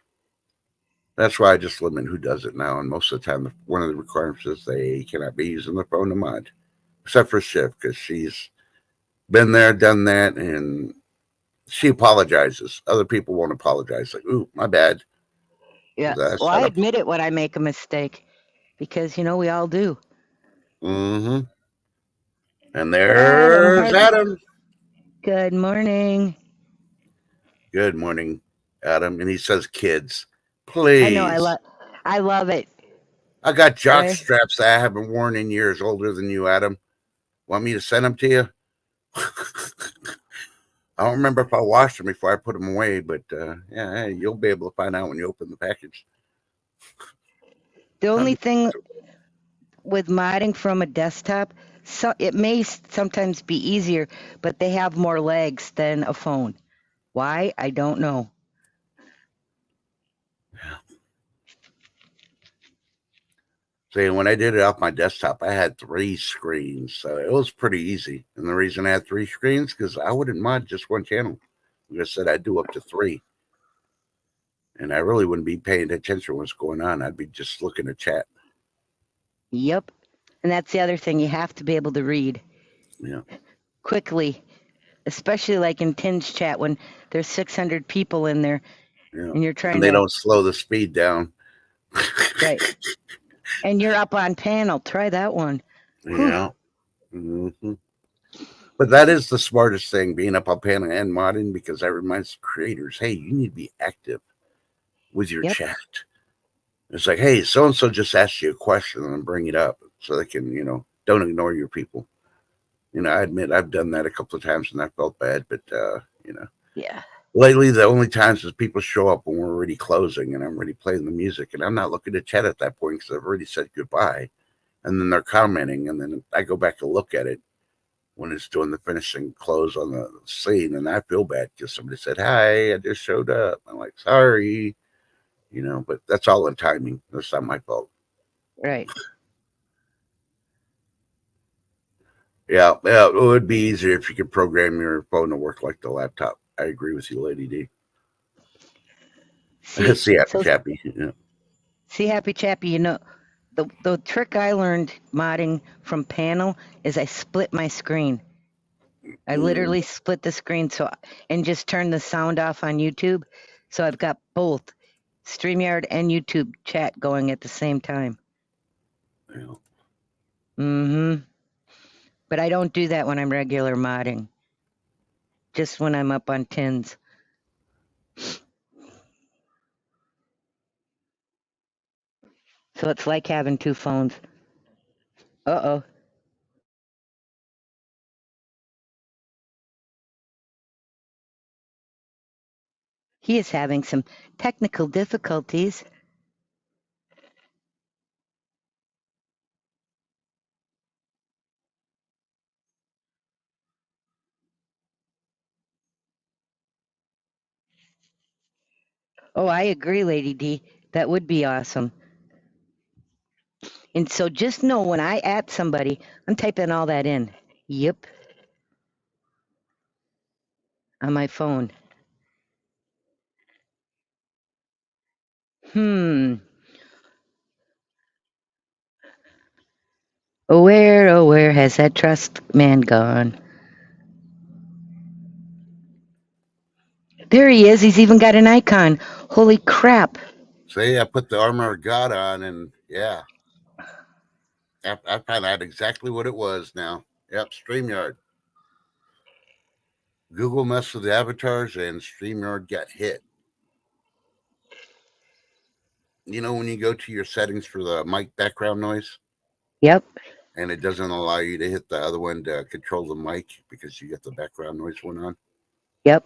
that's why I just limit who does it now. And most of the time, one of the requirements is they cannot be using their phone to mod, except for Shiv, because she's been there, done that, and she apologizes. Other people won't apologize. Like, ooh, my bad. Yeah. Well, I admit it when I make a mistake because, you know, we all do. Mm-hmm. And there's Adam. Good morning. Good morning, Adam. And he says, kids, please. I know. I love it. I got jock straps that I haven't worn in years, older than you, Adam. Want me to send them to you? I don't remember if I washed them before I put them away, but yeah, you'll be able to find out when you open the package. The only thing with modding from a desktop, so it may sometimes be easier, but they have more legs than a phone. Why? I don't know. See, when I did it off my desktop, I had 3 screens, so it was pretty easy. And the reason I had 3 screens, because I wouldn't mod just one channel. Like I said, I'd do up to 3. And I really wouldn't be paying attention to what's going on. I'd be just looking at chat. Yep. And that's the other thing. You have to be able to read. Yeah. Quickly. Especially like in Tin's chat when there's 600 people in there. Yeah. And you're trying and they don't slow the speed down. Right. And you're up on panel. Try that one. Yeah. Mm-hmm. But that is the smartest thing, being up on panel and modding, because that reminds creators, hey, you need to be active with your chat. It's like, hey, so-and-so just asked you a question and bring it up so they can, you know, don't ignore your people. You know, I admit I've done that a couple of times and I felt bad, but, you know. Yeah. Lately, the only times is people show up when we're already closing and I'm already playing the music, and I'm not looking at chat at that point because I've already said goodbye. And then they're commenting, and then I go back and look at it when it's doing the finishing close on the scene, and I feel bad because somebody said, hi, I just showed up. I'm like, sorry, you know, but that's all in timing. That's not my fault. Right. Yeah, it would be easier if you could program your phone to work like the laptop. I agree with you, Lady D. See Happy Chappy. Yeah. See Happy Chappy, you know, the trick I learned modding from panel is I split my screen. I literally split the screen and just turn the sound off on YouTube. So I've got both StreamYard and YouTube chat going at the same time. Yeah. Mm-hmm. But I don't do that when I'm regular modding. Just when I'm up on tins. So it's like having 2 phones. Uh-oh. He is having some technical difficulties. Oh, I agree, Lady D. That would be awesome. And so just know when I at somebody, I'm typing all that in. Yep, on my phone. Hmm. Oh, where has that trust man gone? There he is. He's even got an icon. Holy crap. See, I put the armor of God on, and yeah, I found out exactly what it was now. Yep, StreamYard. Google messed with the avatars, and StreamYard got hit. You know, when you go to your settings for the mic background noise, Yep. and it doesn't allow you to hit the other one to control the mic because you got the background noise one on. Yep.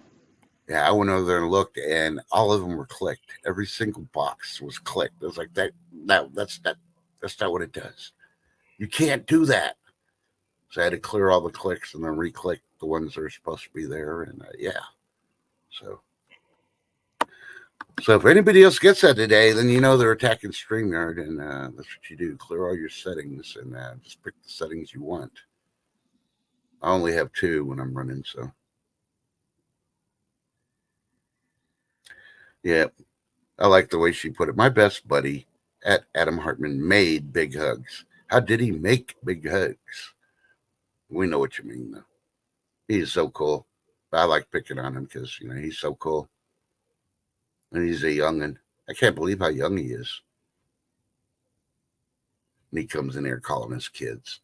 Yeah, I went over there and looked, and all of them were clicked. Every single box was clicked. It was like that's not what it does. You can't do that. So I had to clear all the clicks and then re-click the ones that are supposed to be there, and yeah. So if anybody else gets that today, then you know they're attacking StreamYard, and that's what you do. Clear all your settings and just pick the settings you want. I only have 2 when I'm running, so. Yeah, I like the way she put it. My best buddy at Adam Hartman made big hugs. How did he make big hugs? We know what you mean, though. He's so cool. I like picking on him because, he's so cool. And he's a youngin'. I can't believe how young he is. And he comes in here calling us kids.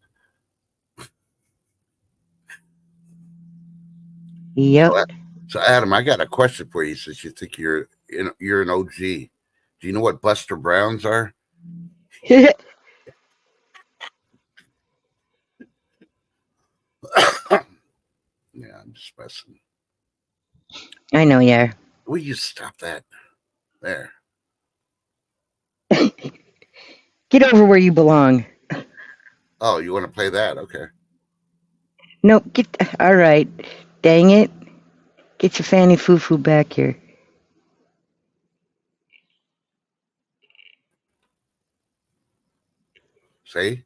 Yep. So Adam, I got a question for you since you think you're an OG. Do you know what Buster Browns are? Yeah, I'm just messing. I know you are. Will you stop that? There. Get over where you belong. Oh, you want to play that? Okay. Nope. All right. Dang it. Get your fanny foo-foo back here. See?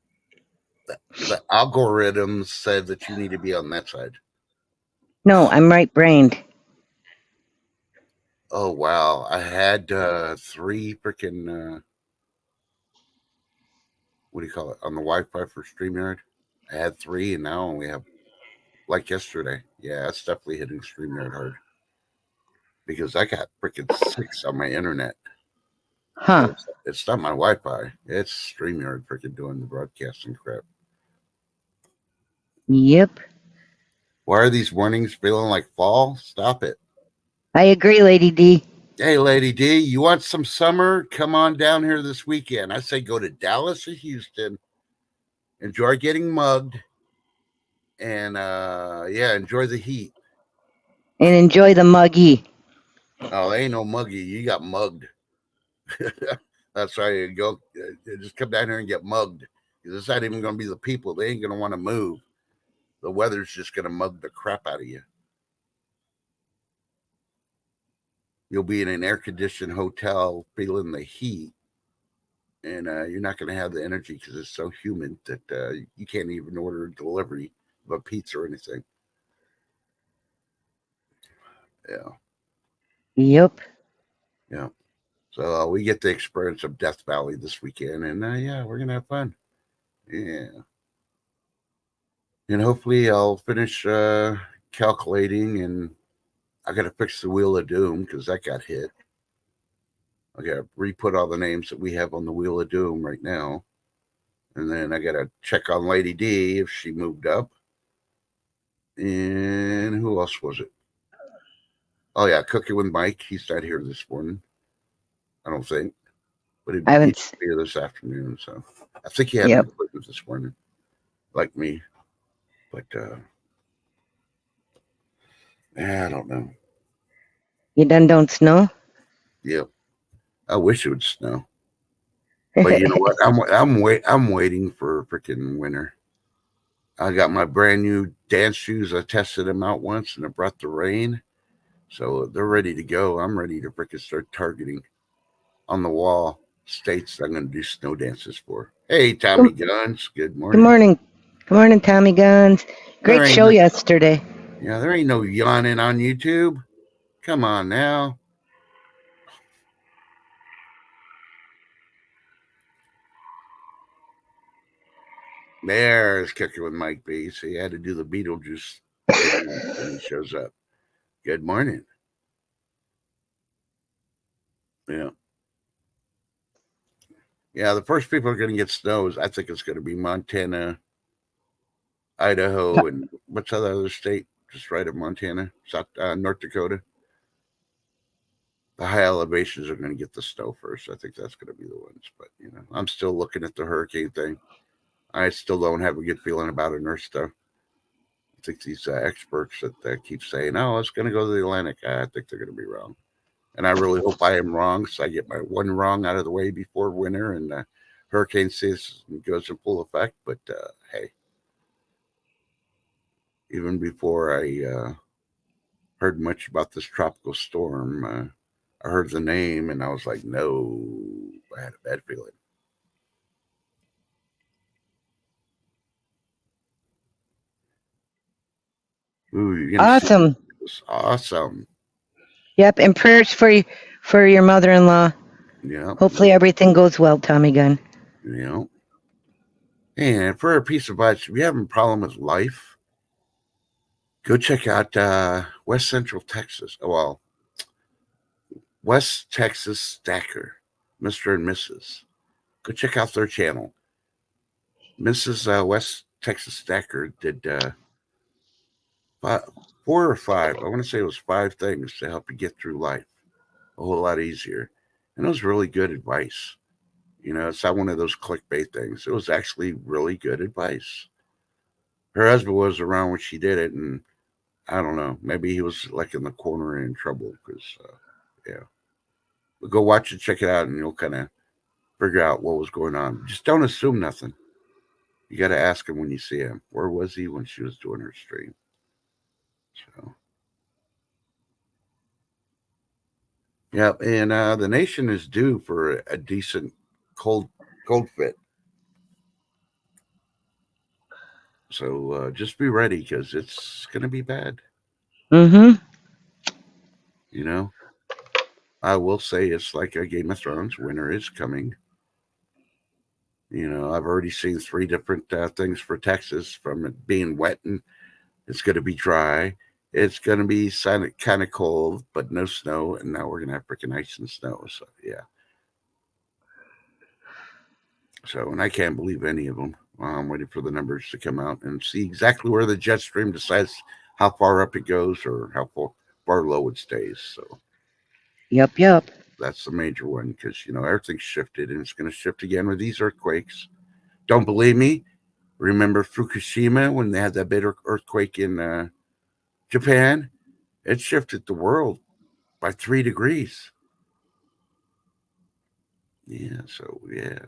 The algorithm said that you need to be on that side. No, I'm right-brained. Oh, wow. I had 3 freaking, what do you call it, on the Wi-Fi for StreamYard. I had 3, and now I only have, like yesterday. Yeah, it's definitely hitting StreamYard hard. Because I got freaking 6 on my internet. Huh. It's not my Wi-Fi. It's StreamYard freaking doing the broadcasting crap. Yep. Why are these mornings feeling like fall? Stop it. I agree, Lady D. Hey, Lady D, you want some summer? Come on down here this weekend. I say go to Dallas or Houston. Enjoy getting mugged. And, yeah, enjoy the heat. And enjoy the muggy. Oh, there ain't no muggy. You got mugged. That's why you go. Just come down here and get mugged. Because it's not even going to be the people. They ain't going to want to move. The weather's just going to mug the crap out of you. You'll be in an air-conditioned hotel feeling the heat. And you're not going to have the energy because it's so humid that you can't even order a delivery of a pizza or anything. Yeah. Yep. Yeah. So we get the experience of Death Valley this weekend. And yeah, we're going to have fun. Yeah. And hopefully I'll finish calculating, and I got to fix the Wheel of Doom because that got hit. I got to re-put all the names that we have on the Wheel of Doom right now. And then I got to check on Lady D if she moved up. And who else was it? Oh, yeah, Cooking with Mike. He's not here this morning, I don't think. But he'd be here this afternoon. So I think he had an appointment this morning, like me. But I don't know. You done don't snow? Yep. I wish it would snow. But you know what? I'm waiting for freaking winter. I got my brand new dance shoes. I tested them out once, and it brought the rain. So they're ready to go. I'm ready to freaking start targeting on the wall states I'm going to do snow dances for. Hey, Tommy Guns. Good Good morning. morning. Good morning, Tommy Guns. There Great ain't show no, yesterday. yeah, there ain't no yawning on YouTube. Come on now. There's Cooking with Mike B. So you had to do the Beetlejuice thing when he shows up. Good morning. Yeah. Yeah, the first people are going to get snows. I think it's going to be Montana, Idaho, and what's the other state just right of Montana? South, North Dakota. The high elevations are going to get the snow first. I think that's going to be the ones. But, I'm still looking at the hurricane thing. I still don't have a good feeling about it, nurse stuff. I think these experts that keep saying, "Oh, it's going to go to the Atlantic," I think they're going to be wrong. And I really hope I am wrong, so I get my one wrong out of the way before winter and hurricane season goes in full effect. But hey, even before I heard much about this tropical storm, I heard the name and I was like, no, I had a bad feeling. Ooh, you're gonna Awesome. see this. Awesome. Yep, and prayers for your mother-in-law. Yeah. Hopefully everything goes well, Tommy Gun. Yeah. And for a piece of advice, if you have a problem with life, go check out West Central Texas. Well, West Texas Stacker, Mr. and Mrs. Go check out their channel. Mrs. West Texas Stacker did 4 or 5. I want to say it was 5 things to help you get through life a whole lot easier. And it was really good advice. It's not one of those clickbait things. It was actually really good advice. Her husband was around when she did it, and I don't know. Maybe he was like in the corner and in trouble because, yeah. But go watch it, check it out, and you'll kind of figure out what was going on. Just don't assume nothing. You got to ask him when you see him. Where was he when she was doing her stream? So, yeah, and the nation is due for a decent cold fit. So just be ready because it's going to be bad. Mm-hmm. I will say it's like a Game of Thrones. Winter is coming. I've already seen 3 different things for Texas, from it being wet and it's going to be dry. It's going to be kind of cold, but no snow. And now we're going to have freaking ice and snow. So, yeah. So, and I can't believe any of them. I'm waiting for the numbers to come out and see exactly where the jet stream decides how far up it goes or how far low it stays. So, Yep. that's the major one because, everything's shifted and it's going to shift again with these earthquakes. Don't believe me? Remember Fukushima when they had that big earthquake in Japan? It shifted the world by 3 degrees. Yeah, so yeah.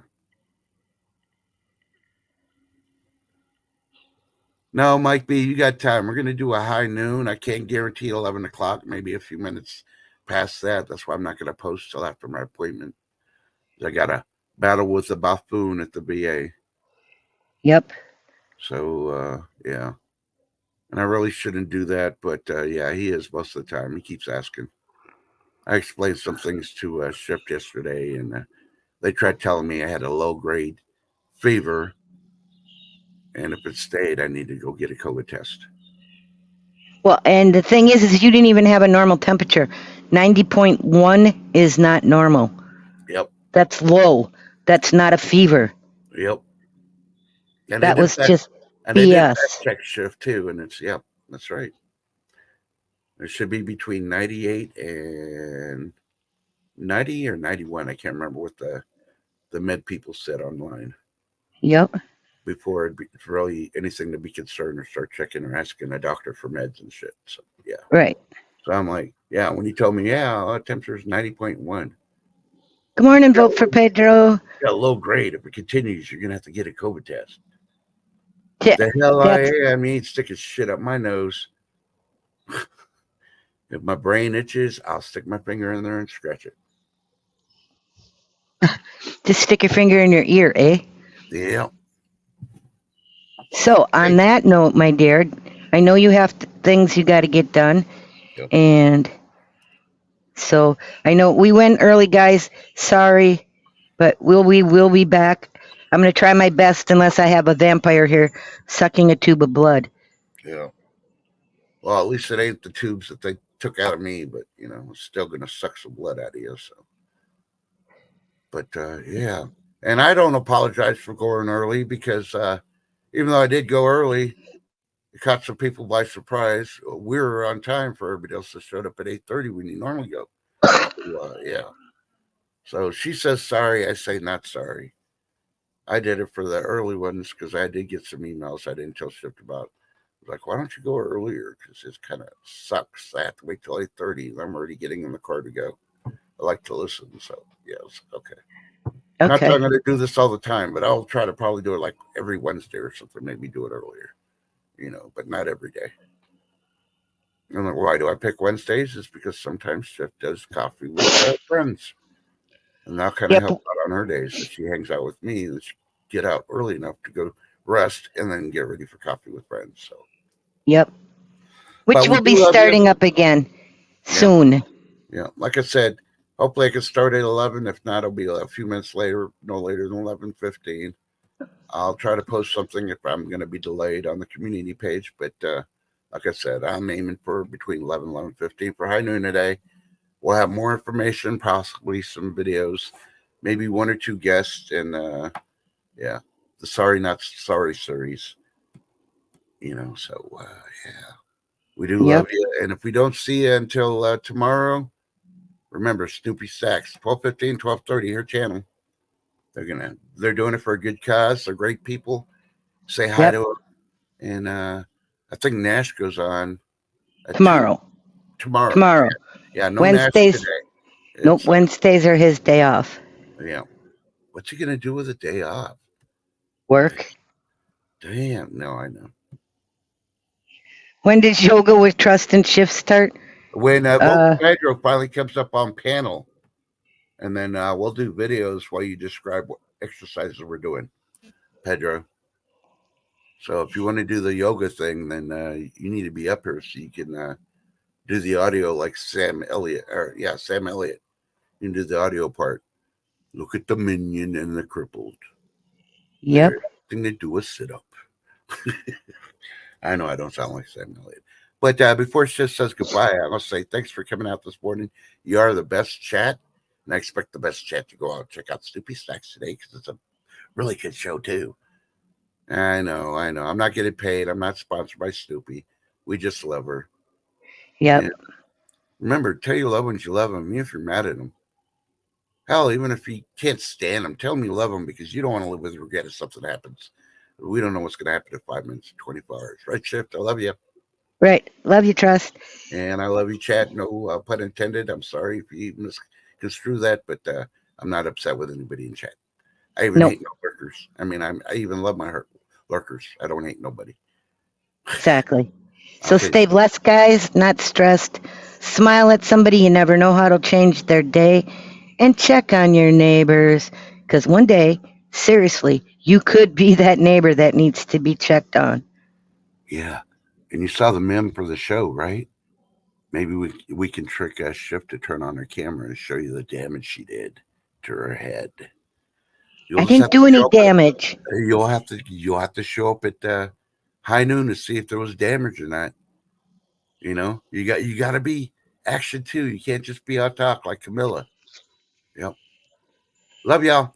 No, Mike B, you got time. We're going to do a high noon. I can't guarantee 11 o'clock, maybe a few minutes past that. That's why I'm not going to post till after my appointment. I got a battle with the buffoon at the VA. Yep. So, yeah. And I really shouldn't do that, but yeah, he is most of the time. He keeps asking. I explained some things to Shift yesterday, and they tried telling me I had a low-grade fever, and if it stayed, I need to go get a COVID test. Well, and the thing is you didn't even have a normal temperature. 90.1 is not normal. Yep. That's low. That's not a fever. Yep. And that was just and BS. They did check Shift too, and it's that's right. It should be between 98 and 90 or 91. I can't remember what the med people said online. Yep. Before it'd be really anything to be concerned or start checking or asking a doctor for meds and shit. So yeah. Right. So I'm like, yeah. When you told me, temperature is 90.1. Good morning, vote for Pedro. Got a low grade. If it continues, you're gonna have to get a COVID test. Yeah, the hell I mean, sticking shit up my nose. If my brain itches, I'll stick my finger in there and scratch it. Just stick your finger in your ear, eh? Yeah. So, on that note, my dear, I know you have things you got to get done. Yep. And so, I know we went early, guys. Sorry, but we will be back. I'm going to try my best unless I have a vampire here sucking a tube of blood. Yeah. Well, at least it ain't the tubes that they took out of me, but it's still gonna suck some blood out of you. So, but yeah, and I don't apologize for going early because even though I did go early, it caught some people by surprise. We were on time for everybody else that showed up at 8:30 when you normally go. So, yeah. So she says sorry. I say not sorry. I did it for the early ones because I did get some emails I didn't tell Shift about. Like, why don't you go earlier? Because it kind of sucks. I have to wait till 8:30. I'm already getting in the car to go. I like to listen. So, yeah, it's okay. Not that I'm going to do this all the time, but I'll try to probably do it like every Wednesday or something. Maybe do it earlier, but not every day. And then why do I pick Wednesdays? It's because sometimes Shift does coffee with friends. And that kind of helps out on her days that she hangs out with me and she get out early enough to go rest and then get ready for coffee with friends. So. Yep. Which will be starting up again soon. Yeah. Like I said, hopefully I can start at 11. If not, it'll be a few minutes later, no later than 11:15. I'll try to post something if I'm going to be delayed on the community page. But like I said, I'm aiming for between 11 and 11:15 for High Noon today. We'll have more information, possibly some videos, maybe one or two guests, and the Sorry Not Sorry series. So yeah. We do love you. And if we don't see you until tomorrow, remember Snoopy Stacks, 12:15, 12:30, her channel. They're doing it for a good cause. They're great people. Say hi to them. And I think Nash goes on tomorrow. Tomorrow. Yeah, no Wednesdays. Nash today. Nope, Wednesdays are his day off. Yeah. What's he gonna do with a day off? Work. Damn, no, I know. When does Yoga with Trust and Shift start? When Pedro finally comes up on panel, and then we'll do videos while you describe what exercises we're doing, Pedro. So if you want to do the yoga thing, then you need to be up here so you can do the audio like Sam Elliott. Sam Elliott. You can do the audio part. Look at the minion and the crippled. Yep. Thing to do a sit-up. I know I don't sound like Sam Elliott. But before Shift says goodbye, I must say thanks for coming out this morning. You are the best chat. And I expect the best chat to go out and check out Snoopy Stacks today because it's a really good show, too. I know. I'm not getting paid. I'm not sponsored by Snoopy. We just love her. Yep. And remember, tell your loved ones you love them, even if you're mad at them. Hell, even if you can't stand them, tell them you love them because you don't want to live with regret if something happens. We don't know what's going to happen in 5 minutes, 24 hours. Right, Shift? I love you. Right. Love you, Trust. And I love you, chat. No pun intended. I'm sorry if you misconstrue that, but I'm not upset with anybody in chat. I even hate no lurkers. I mean, I even love my lurkers. I don't hate nobody. Exactly. So stay blessed, guys, not stressed. Smile at somebody. You never know how it'll change their day. And check on your neighbors. Because one day, seriously, you could be that neighbor that needs to be checked on. Yeah. And you saw the meme for the show, right? Maybe we can trick Shift to turn on her camera and show you the damage she did to her head. I didn't do any damage. You'll have to show up at High Noon to see if there was damage or not. You got to be action too. You can't just be on talk like Camilla. Yep. Love y'all.